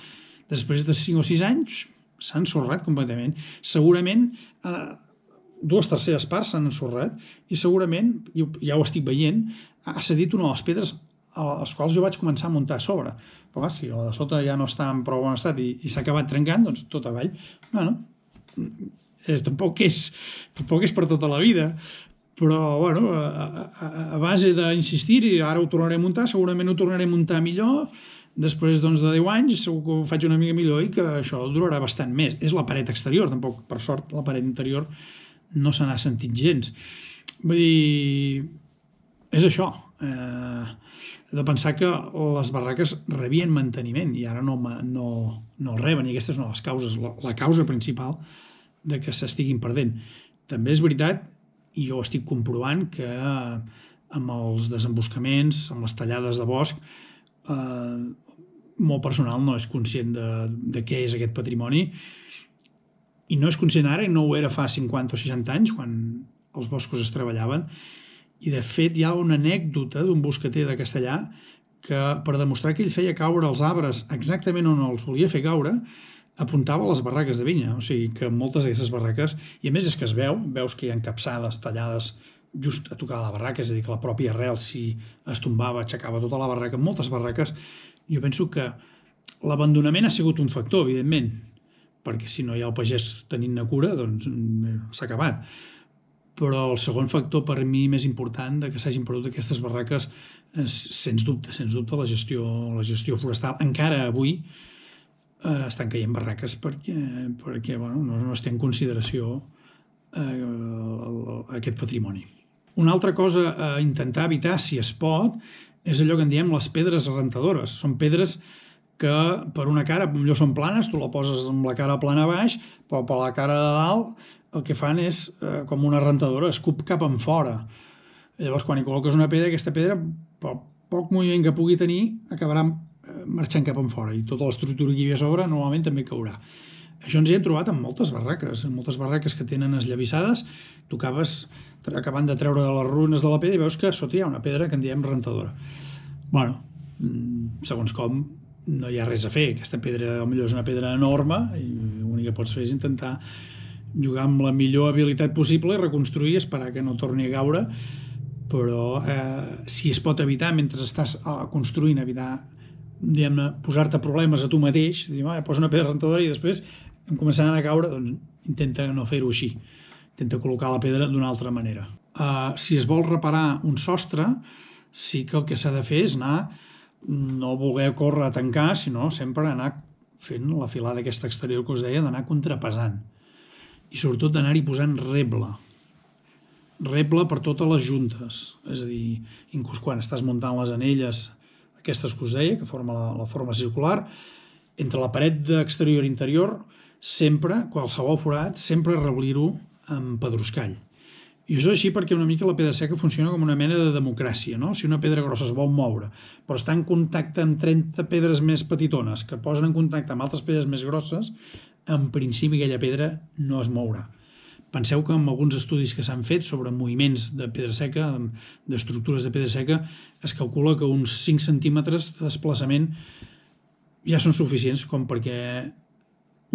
Després de 5 o 6 anys s'ha ensorrat completament. Segurament 2/3 parts s'han ensorrat i segurament, ja ho estic veient, ha cedit una de les pedres a les quals jo vaig començar a muntar a sobre. Però clar, si la de sota ja no està en prou bon estat i s'ha acabat trencant, doncs tot avall. Bueno, tampoc és per tota la vida, però bueno, a base d'insistir-hi, ara ho tornaré a muntar, segurament ho tornaré a muntar millor, després de 10 anys segur que ho faig una mica millor i que això durarà bastant més. És la paret exterior, tampoc, per sort, la paret interior no se n'ha sentit gens. Vull dir, és això. He de pensar que les barraques rebien manteniment i ara no el reben, i aquesta és una de les causes, la causa principal de que s'estiguin perdent. També és veritat, i jo ho estic comprovant, que amb els desemboscaments, amb les tallades de bosc, molt personal no és conscient de què és aquest patrimoni, i no és conscient ara, i no ho era fa 50 o 60 anys, quan els boscos es treballaven. I de fet hi ha una anècdota d'un boscater de Castellà que, per demostrar que ell feia caure els arbres exactament on els volia fer caure, apuntava les barraques de vinya. O sigui que moltes d'aquestes barraques, i a més és que es veus que hi ha capçades tallades just a tocar la barraca, és a dir, que la pròpia arrel, si es tombava, aixecava tota la barraca. Moltes barraques, jo penso que l'abandonament ha sigut un factor, evidentment, perquè si no hi ha el pagès tenint-ne cura, doncs s'ha acabat. Però el segon factor per mi més important de que s'hagin perdut aquestes barraques és, sens dubte, la gestió forestal. Encara avui estan caient barraques perquè no es té en consideració aquest patrimoni. Una altra cosa a intentar evitar, si es pot, és allò que en diem les pedres rentadores. Són pedres que per una cara millor són planes, tu la poses amb la cara plana a baix, però per la cara de dalt el que fan és com una rentadora, escup cap en fora. Llavors, quan hi col·loques una pedra, aquesta pedra, pel poc moviment que pugui tenir, acabarà marxant cap en fora, i tota l'estructura que hi havia a sobre normalment també caurà. Això ens hi hem trobat en moltes barraques que tenen esllavissades. Tu acabant de treure de les runes de la pedra i veus que sota hi ha una pedra que en diem rentadora. Bueno, segons com, no hi ha res a fer. Aquesta pedra potser és una pedra enorme i l'únic que pots fer és intentar jugar amb la millor habilitat possible i reconstruir i esperar que no torni a caure. Però si es pot evitar mentre estàs construint, evitar posar-te problemes a tu mateix, dir, posa una pedra rentadora i després em començaran a caure, doncs intenta no fer-ho així, intenta col·locar la pedra d'una altra manera. Si es vol reparar un sostre, sí que el que s'ha de fer és no voler córrer a tancar, sinó sempre anar fent la filada aquesta exterior que us deia, d'anar contrapesant i sobretot d'anar-hi posant reble per totes les juntes, és a dir, inclús quan estàs muntant les anelles aquestes que us deia, que forma la forma circular, entre la paret d'exterior i interior, sempre, qualsevol forat, sempre reblir-ho amb pedruscall. I això és així perquè una mica la pedra seca funciona com una mena de democràcia, no? Si una pedra grossa es vol moure, però està en contacte amb 30 pedres més petitones que posen en contacte amb altres pedres més grosses, en principi aquella pedra no es mourà. Penseu que en alguns estudis que s'han fet sobre moviments de pedra seca, d'estructures de pedra seca, es calcula que uns 5 centímetres de desplaçament ja són suficients com perquè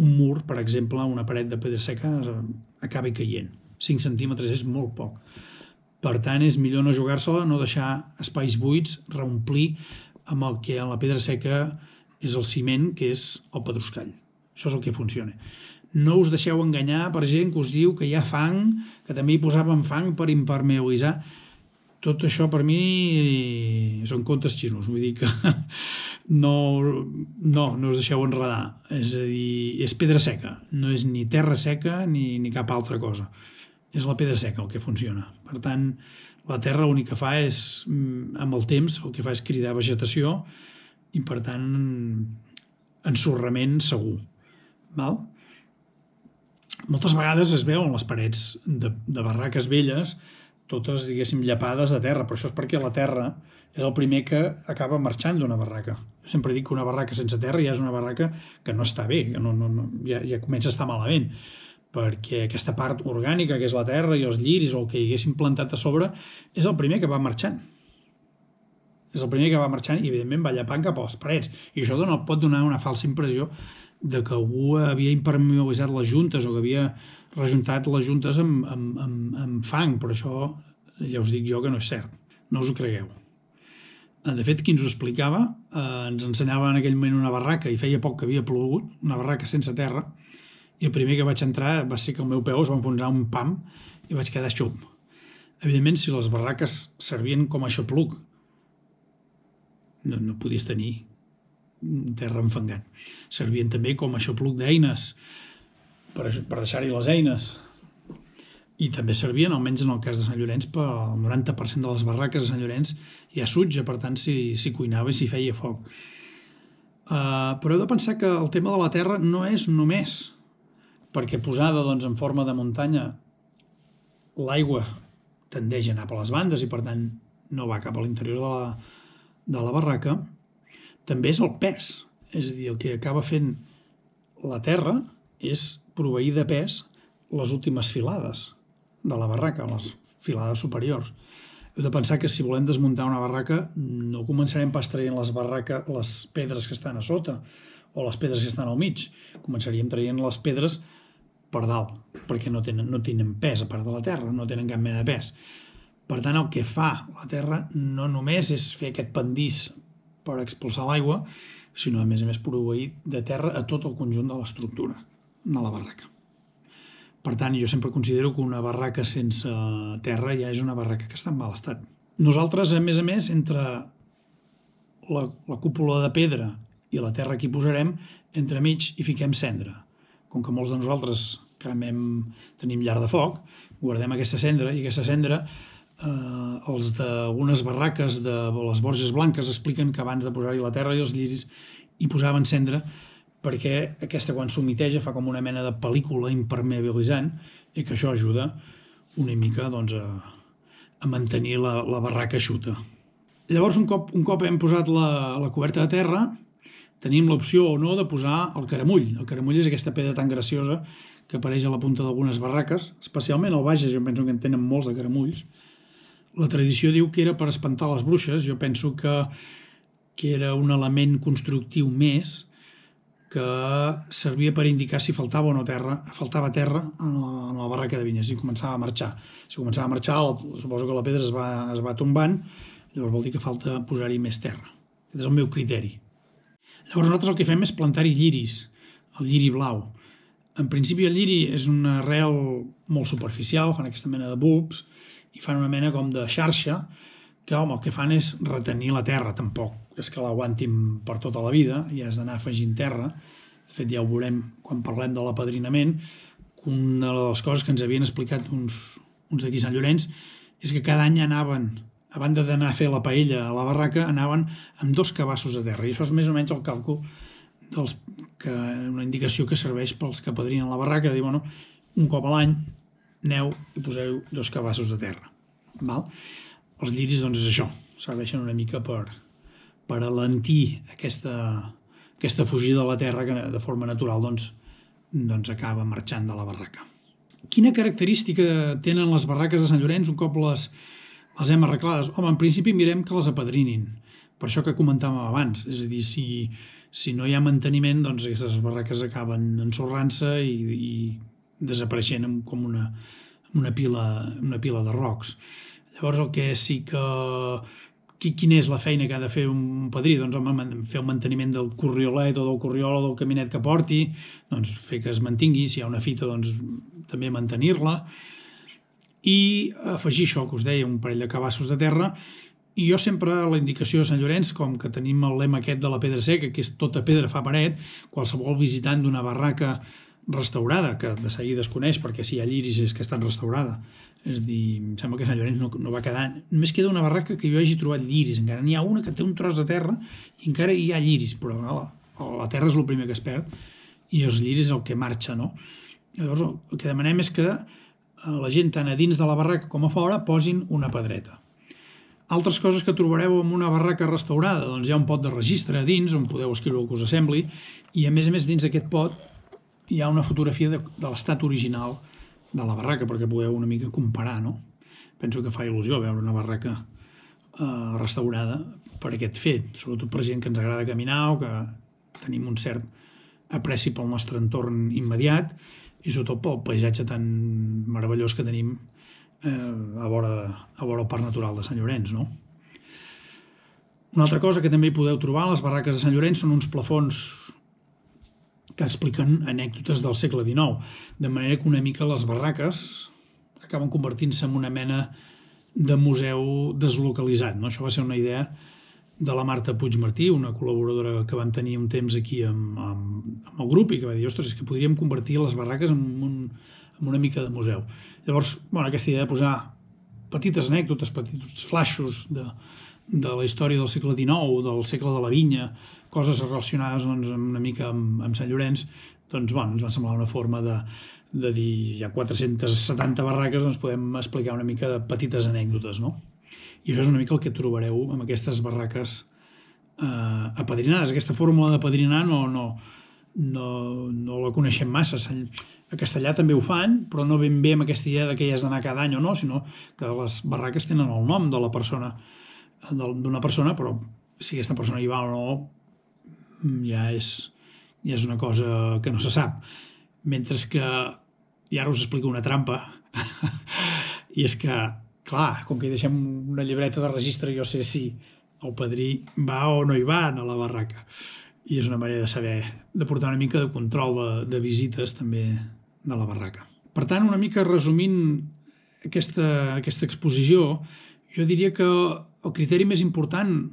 un mur, per exemple, una paret de pedra seca acabi caient. 5 centímetres és molt poc. Per tant, és millor no jugar-se-la, no deixar espais buits, reomplir amb el que en la pedra seca és el ciment, que és el pedruscall. Això és el que funciona. No us deixeu enganyar per gent que us diu que hi ha fang, que també hi posaven fang per impermeabilitzar. Tot això per mi són contes xinos, vull dir que no us deixeu enredar. És a dir, és pedra seca, no és ni terra seca ni cap altra cosa. És la pedra seca el que funciona. Per tant, la terra l'únic que fa és, amb el temps, el que fa és cridar vegetació i, per tant, ensorrament segur. Val? Moltes vegades es veuen les parets de barraques velles totes, diguéssim, llapades de terra, però això és perquè la terra és el primer que acaba marxant d'una barraca. Jo sempre dic que una barraca sense terra ja és una barraca que no està bé, que ja comença a estar malament, perquè aquesta part orgànica, que és la terra i els lliris o el que hi haguessin plantat a sobre, és el primer que va marxant. És el primer que va marxant i, evidentment, va llapant cap a les parets. I això pot donar una falsa impressió de que algú havia impermeabilitzat les juntes o que havia rejuntat les juntes amb fang, però això ja us dic jo que no és cert. No us ho cregueu. De fet, qui ens ho explicava ens ensenyava en aquell moment una barraca i feia poc que havia plogut, una barraca sense terra, i el primer que vaig entrar va ser que el meu peu es va enfonsar un pam i vaig quedar xup. Evidentment, si les barraques servien com a aixopluc, no podies tenir terra enfangat. Servien també com a aixopluc d'eines, per deixar-hi les eines. I també servien, almenys en el cas de Sant Llorenç, pel 90% de les barraques de Sant Llorenç hi ha sutge, per tant, s'hi cuinava i s'hi feia foc. Però heu de pensar que el tema de la terra no és només perquè posada en forma de muntanya l'aigua tendeix a anar per les bandes i per tant no va cap a l'interior de la barraca, també és el pes. És a dir, el que acaba fent la terra és proveir de pes les últimes filades de la barraca, les filades superiors. Heu de pensar que si volem desmuntar una barraca no començarem pas traient les pedres que estan a sota o les pedres que estan al mig. Començaríem traient les pedres per dalt, perquè no tenen pes a part de la terra, no tenen cap mena de pes. Per tant, el que fa la terra no només és fer aquest pendís per expulsar l'aigua, sinó a més proveir de terra a tot el conjunt de l'estructura de la barraca. Per tant, jo sempre considero que una barraca sense terra ja és una barraca que està en mal estat. Nosaltres, a més, entre la cúpula de pedra i la terra que hi posarem, entremig hi fiquem cendra. Com que molts de nosaltres tenim llar de foc, guardem aquesta cendra i aquesta cendra, els d'algunes barraques de les Borges Blanques expliquen que abans de posar-hi la terra i els lliris hi posaven cendra perquè aquesta quan s'humiteja fa com una mena de pel·lícula impermeabilitzant i que això ajuda una mica a mantenir la barraca eixuta. Llavors, un cop hem posat la coberta de terra, tenim l'opció o no de posar el caramull. El caramull és aquesta pedra tan graciosa que apareix a la punta d'algunes barraques, especialment al Bages, jo penso que en tenen molts de caramulls. La tradició diu que era per espantar les bruixes, jo penso que era un element constructiu més que servia per indicar si faltava terra en la barraca de vinyes, si començava a marxar. Si començava a marxar, suposo que la pedra es va tombant, llavors vol dir que falta posar-hi més terra. Aquest és el meu criteri. Llavors nosaltres el que fem és plantar-hi lliris, el lliri blau. En principi el lliri és una arrel molt superficial, fan aquesta mena de bulbs i fan una mena com de xarxa que el que fan és retenir la terra, tampoc és que l'aguantin per tota la vida, ja has d'anar afegint terra. De fet, ja ho veurem quan parlem de l'apadrinament, que una de les coses que ens havien explicat uns d'aquí a Sant Llorenç és que cada any anaven, a banda d'anar a fer la paella a la barraca, anaven amb 2 cabassos de terra. I això és més o menys el càlcul una indicació que serveix pels que apadrinen la barraca, de dir, un cop a l'any aneu i poseu 2 cabassos de terra. Els lliris, doncs, és això, serveixen una mica per alentir aquesta fugida de la terra que de forma natural doncs acaba marxant de la barraca. Quina característica tenen les barraques de Sant Llorenç un cop les hem arreglades? Home, en principi mirem que les apadrinin, per això que comentàvem abans, és a dir, si no hi ha manteniment, doncs aquestes barraques acaben ensorrant-se i desapareixent com una pila de rocs. Llavors, el que sí que... Quina és la feina que ha de fer un padrí? Doncs, home, fer el manteniment del corriolet o del corriol o del caminet que porti, doncs fer que es mantingui, si hi ha una fita, doncs també mantenir-la, i afegir això que us deia, un parell de cabassos de terra. I jo sempre, la indicació de Sant Llorenç, com que tenim el lema aquest de la pedra seca, que és tota pedra fa paret, qualsevol visitant d'una barraca restaurada, que de seguida es coneix perquè si hi ha lliris és que està restaurada, és a dir, em sembla que Sant Llorenç no va quedar, només queda una barraca que jo hagi trobat lliris, encara n'hi ha una que té un tros de terra i encara hi ha lliris, però la terra és el primer que es perd i els lliris és el que marxa, no? Llavors el que demanem és que la gent tant a dins de la barraca com a fora posin una pedreta. Altres coses que trobareu en una barraca restaurada, doncs hi ha un pot de registre a dins on podeu escriure el que us sembli i a més dins d'aquest pot hi ha una fotografia de l'estat original de la barraca perquè podeu una mica comparar, no? Penso que fa il·lusió veure una barraca restaurada per aquest fet, sobretot per gent que ens agrada caminar o que tenim un cert apreci pel nostre entorn immediat i sobretot pel paisatge tan meravellós que tenim a vora el Parc Natural de Sant Llorenç, no? Una altra cosa que també hi podeu trobar a les barraques de Sant Llorenç són uns plafons que expliquen anècdotes del segle XIX, de manera que una mica les barraques acaben convertint-se en una mena de museu deslocalitzat, no? Això va ser una idea de la Marta Puigmartí, una col·laboradora que vam tenir un temps aquí amb el grup i que va dir, ostres, és que podríem convertir les barraques en una mica de museu. Llavors, aquesta idea de posar petites anècdotes, petits flaixos de la història del segle XIX, del segle de la vinya, coses relacionades una mica amb Sant Llorenç, doncs ens va semblar una forma de dir, hi ha 470 barraques, doncs podem explicar una mica de petites anècdotes, no? I això és una mica el que trobareu amb aquestes barraques apadrinades. Aquesta fórmula d'apadrinar no la coneixem massa. A Castellà també ho fan, però no ben bé amb aquesta idea que hi has d'anar cada any o no, sinó que les barraques tenen el nom de la persona, d'una persona, però si aquesta persona hi va o no ja és una cosa que no se sap. Mentre que, i ara us explico una trampa, i és que, clar, com que hi deixem una llibreta de registre, jo sé si el padrí va o no hi va a la barraca. I és una manera de saber, de portar una mica de control de visites també de la barraca. Per tant, una mica resumint aquesta exposició, jo diria que el criteri més important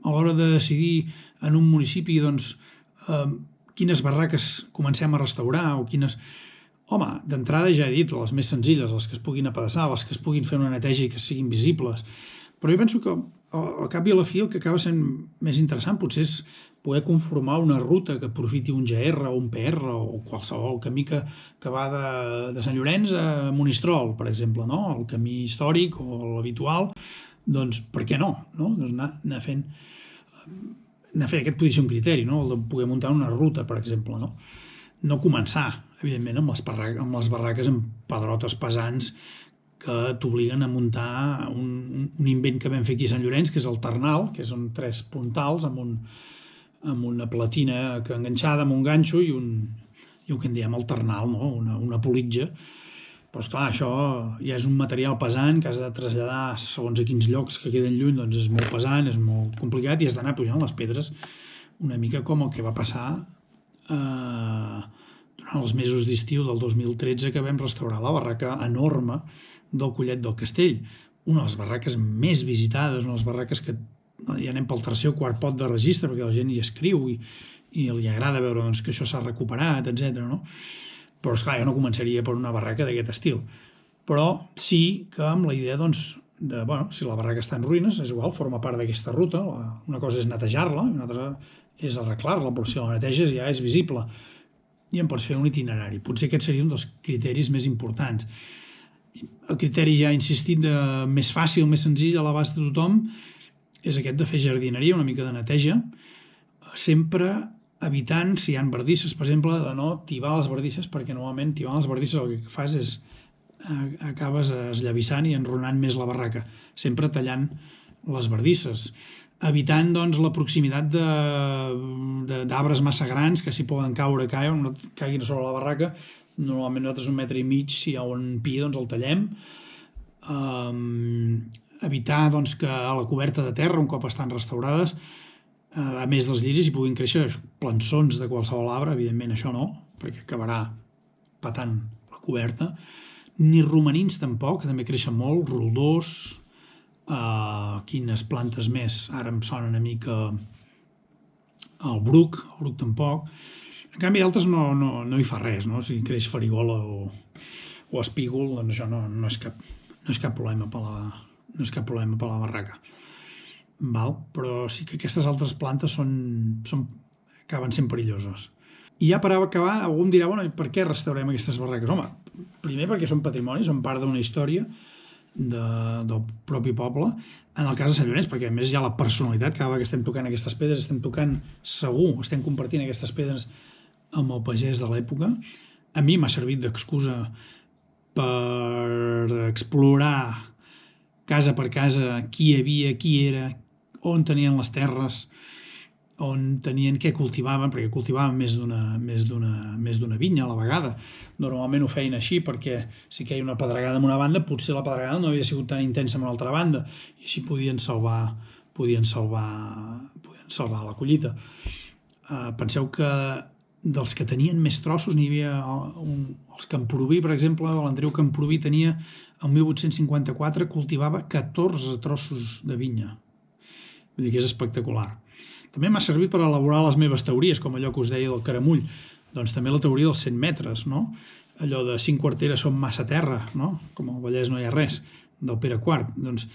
a l'hora de decidir en un municipi quines barraques comencem a restaurar o quines... Home, d'entrada ja he dit, les més senzilles, les que es puguin apedaçar, les que es puguin fer una neteja i que siguin visibles. Però jo penso que al cap i a la fi el que acaba sent més interessant potser és poder conformar una ruta que aprofiti un GR o un PR o qualsevol camí que va de Sant Llorenç a Monistrol, per exemple, no? El camí històric o l'habitual, doncs per què no? Doncs anar fent aquest podria ser un criteri, no? El de poder muntar una ruta, per exemple, no? No començar, evidentment, amb les barraques amb pedrotes pesants que t'obliguen a muntar un invent que vam fer aquí a Sant Llorenç, que és el ternal, que són 3 puntals amb una platina enganxada amb un ganxo i el que en diem el ternal, no? Una politja. Però, esclar, això ja és un material pesant que has de traslladar segons a quins llocs que queden lluny, doncs és molt pesant, és molt complicat i has d'anar pujant les pedres una mica com el que va passar durant els mesos d'estiu del 2013 que vam restaurar la barraca enorme del Collet del Castell, una de les barraques més visitades, una de les barraques que ja anem pel tercer o quart pot de registre perquè la gent hi escriu i li agrada veure que això s'ha recuperat, etc. No? Però, esclar, jo no començaria per una barraca d'aquest estil. Però sí que amb la idea, si la barraca està en ruïnes, és igual, forma part d'aquesta ruta. Una cosa és netejar-la, i una altra és arreglar-la, però si la neteges ja és visible. I en pots fer un itinerari. Potser aquest seria un dels criteris més importants. El criteri ja insistit de més fàcil, més senzill, a l'abast de tothom, és aquest de fer jardineria, una mica de neteja, sempre evitant, si hi ha bardisses, per exemple, de no tibar les bardisses, perquè normalment tibar les bardisses el que fas és acabes esllavissant i enronant més la barraca, sempre tallant les bardisses, evitant doncs, la proximitat d'arbres massa grans que s'hi poden caiguin sobre la barraca. Normalment nosaltres 1,5 metres, si hi ha un pi doncs el tallem. Evitar doncs, que a la coberta de terra, un cop estan restaurades, a més dels lliris hi puguin créixer plançons de qualsevol arbre, evidentment això no, perquè acabarà patant la coberta, ni romanins tampoc, que també creixen molt, roldors, quines plantes més, ara em sona una mica el bruc tampoc. En canvi d'altres no hi fa res, no? Si creix farigola o espígol, doncs això no és cap problema per la barraca. Però sí que aquestes altres plantes acaben sent perilloses. I ja per acabar, algú em dirà, per què restaurem aquestes barraques? Home, primer perquè són patrimoni, són part d'una història del propi poble. En el cas de Sant Llorenç, perquè a més hi ha la personalitat, cada vegada que estem tocant aquestes pedres, estem compartint aquestes pedres amb el pagès de l'època. A mi m'ha servit d'excusa per explorar casa per casa qui hi havia, qui era, on tenien les terres, on tenien què cultivaven, perquè cultivaven més d'una vinya a la vegada. Normalment ho feien així perquè si queia una pedregada en una banda, potser la pedregada no havia sigut tan intensa en una altra banda, i així podien salvar la collita. Penseu que dels que tenien més trossos n'hi havia els Camproví, per exemple, l'Andreu Camproví tenia el 1854 cultivava 14 trossos de vinya. Vull dir que és espectacular. També m'ha servit per elaborar les meves teories, com allò que us deia del caramull. Doncs també la teoria dels 100 metres, no? Allò de 5 quarteres són massa terra, no? Com al Vallès no hi ha res, del Pere IV. Doncs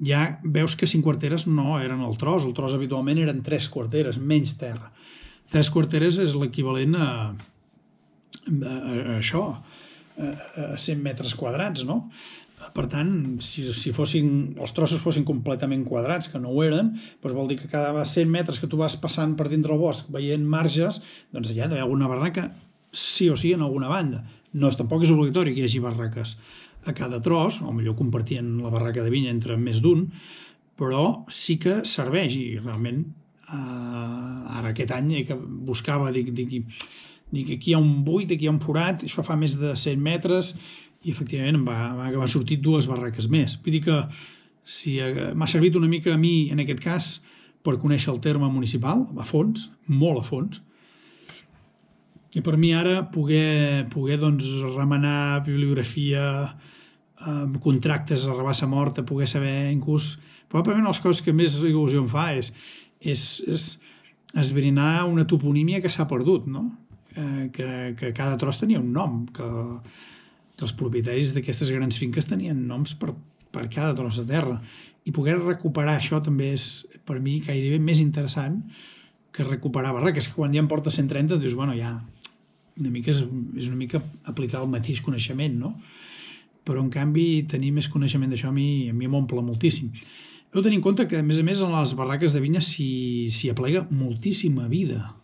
ja veus que 5 quarteres no eren el tros habitualment eren 3 quarteres, menys terra. 3 quarteres és l'equivalent a això, a 100 metres quadrats, no? Per tant, si els trossos fossin completament quadrats, que no ho eren, doncs vol dir que cada 100 metres que tu vas passant per dintre el bosc veient marges, doncs hi ha d'haver alguna barraca sí o sí en alguna banda. Tampoc és obligatori que hi hagi barraques a cada tros, o millor compartien la barraca de vinya entre més d'un, però sí que serveix, i realment ara aquest any buscava, dic aquí hi ha un buit, aquí hi ha un forat, això fa més de 100 metres, i efectivament m'ha sortit 2 barraques més. Vull dir que m'ha servit una mica a mi, en aquest cas, per conèixer el terme municipal, a fons, molt a fons, i per mi ara poder doncs, remenar bibliografia, contractes a rabassa morta, poder saber inclús... Probablement les coses que més il·lusió em fa és esbrinar una toponímia que s'ha perdut, no? Que cada tros tenia un nom, que els propietaris d'aquestes grans finques tenien noms per cada tros de terra, i poder recuperar això també és per mi gairebé més interessant que recuperar barraques, que quan ja em porta 130 dius, ja és una mica aplicar el mateix coneixement, no? Però en canvi tenir més coneixement d'això a mi m'omple moltíssim. Heu de tenir en compte que a més en les barraques de vinya s'hi aplega moltíssima vida.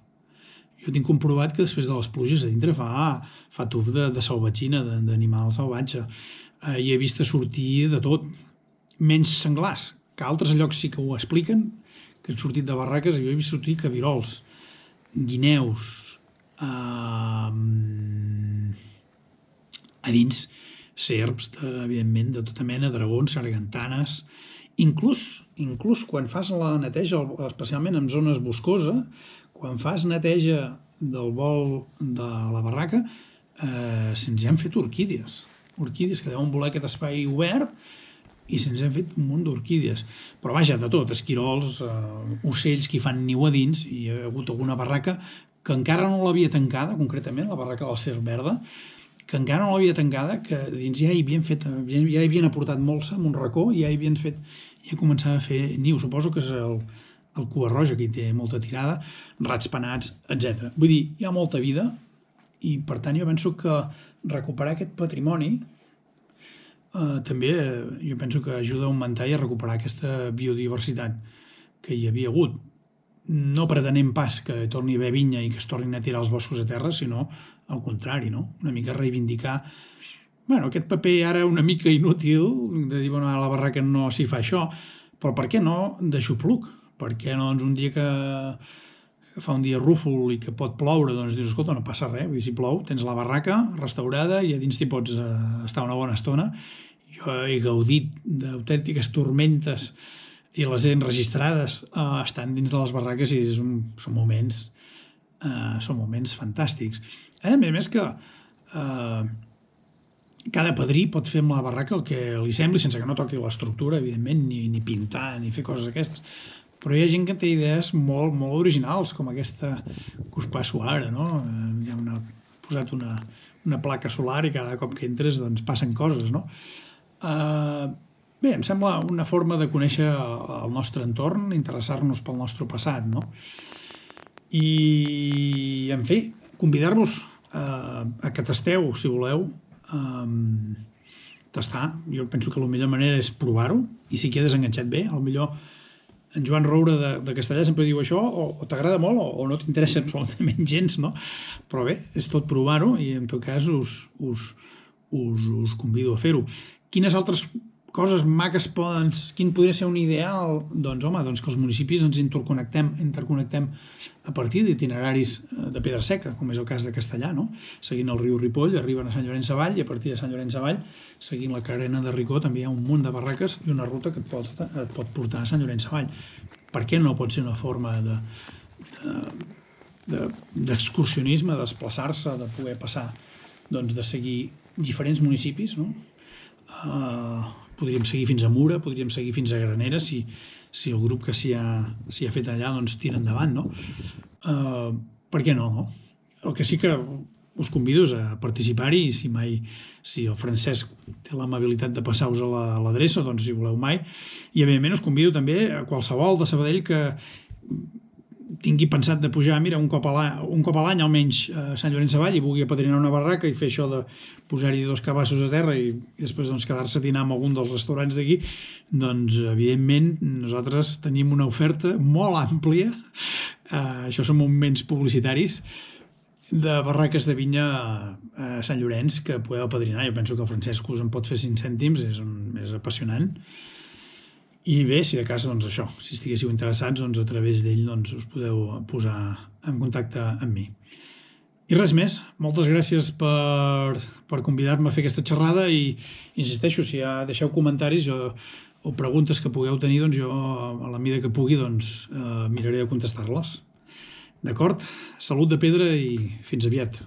Jo tinc comprovat que després de les pluges a dintre fa tuf de salvatgina, d'animal salvatge. Hi he vist sortir de tot, menys senglars, que altres llocs sí que ho expliquen, que han sortit de barraques, i jo he vist sortir cabirols, guineus, a dins serps, evidentment, de tota mena, dragons, sargantanes, inclús quan fas la neteja, especialment en zones boscoses, quan fas neteja del vol de la barraca, se'ns hi han fet orquídies que deuen voler aquest espai obert, i se'ns han fet un munt d'orquídies. Però vaja, de tot, esquirols, ocells que hi fan niu a dins, i hi ha hagut alguna barraca que encara no l'havia tancada, concretament la barraca del Serp Verda, que encara no l'havia tancada, que dins ja hi havien aportat molsa en un racó, i ja començava a fer niu. Suposo que és el cua roja, que hi té molta tirada, rats penats, etc. Vull dir, hi ha molta vida, i per tant jo penso que recuperar aquest patrimoni també jo penso que ajuda a augmentar i a recuperar aquesta biodiversitat que hi havia hagut. No pretenem pas que torni a haver vinya i que es tornin a tirar els boscos a terra, sinó al contrari, no? Una mica reivindicar aquest paper ara una mica inútil, de dir, a la barraca no s'hi fa això, però per què no de xupluc? Per què no, un dia que fa un dia rúfol i que pot ploure, doncs dius, escolta, no passa res, si plou, tens la barraca restaurada i a dins t'hi pots estar una bona estona. Jo he gaudit d'autèntiques tormentes i les he enregistrades estant dins de les barraques i són moments fantàstics. A més que cada padrí pot fer amb la barraca el que li sembli, sense que no toqui l'estructura, evidentment, ni pintar, ni fer coses aquestes. Però hi ha gent que té idees molt, molt originals, com aquesta que us passo ara, no? Ja ha posat una placa solar i cada cop que entres doncs, passen coses, no? Bé, em sembla una forma de conèixer el nostre entorn, interessar-nos pel nostre passat, no? I, en fi, convidar-vos a que tasteu, si voleu, tastar. Jo penso que la millor manera és provar-ho, i si quedes enganxat bé, millor en Joan Roure de Castellà sempre diu això, o t'agrada molt o no t'interessa absolutament gens, no? Però bé, és tot provar-ho i en tot cas us convido a fer-ho. Quines altres coses maques quin podria ser un ideal? Doncs que els municipis ens interconnectem a partir d'itineraris de pedra seca, com és el cas de Castellà, no? Seguint el riu Ripoll, arriben a Sant Llorenç Savall i a partir de Sant Llorenç Savall, seguint la carena de Ricó, també hi ha un munt de barraques i una ruta que et pot portar a Sant Llorenç Savall. Per què no pot ser una forma d'excursionisme, de desplaçar-se, de poder passar, de seguir diferents municipis, no? Podríem seguir fins a Mura, podríem seguir fins a Granera, si el grup que s'hi ha fet allà tira endavant, no? Per què no, no? El que sí que us convido és a participar-hi i si el Francesc té l'amabilitat de passar-vos a l'adreça, doncs si voleu mai. I evidentment us convido també a qualsevol de Sabadell que tingui pensat de pujar, un cop a l'any almenys a Sant Llorenç Savall i vulgui apadrinar una barraca i fer això de posar-hi 2 cabassos a terra i després quedar-se a dinar en algun dels restaurants d'aquí, doncs evidentment nosaltres tenim una oferta molt àmplia, això són moments publicitaris, de barraques de vinya a Sant Llorenç que podeu apadrinar. Jo penso que el Francesc us en pot fer 5 cèntims, és apassionant. I bé, si de cas, això, si estiguéssiu interessats, a través d'ell us podeu posar en contacte amb mi. I res més, moltes gràcies per convidar-me a fer aquesta xerrada i insisteixo, si deixeu comentaris o preguntes que pugueu tenir, jo a la mida que pugui miraré de contestar-les. D'acord? Salut de pedra i fins aviat.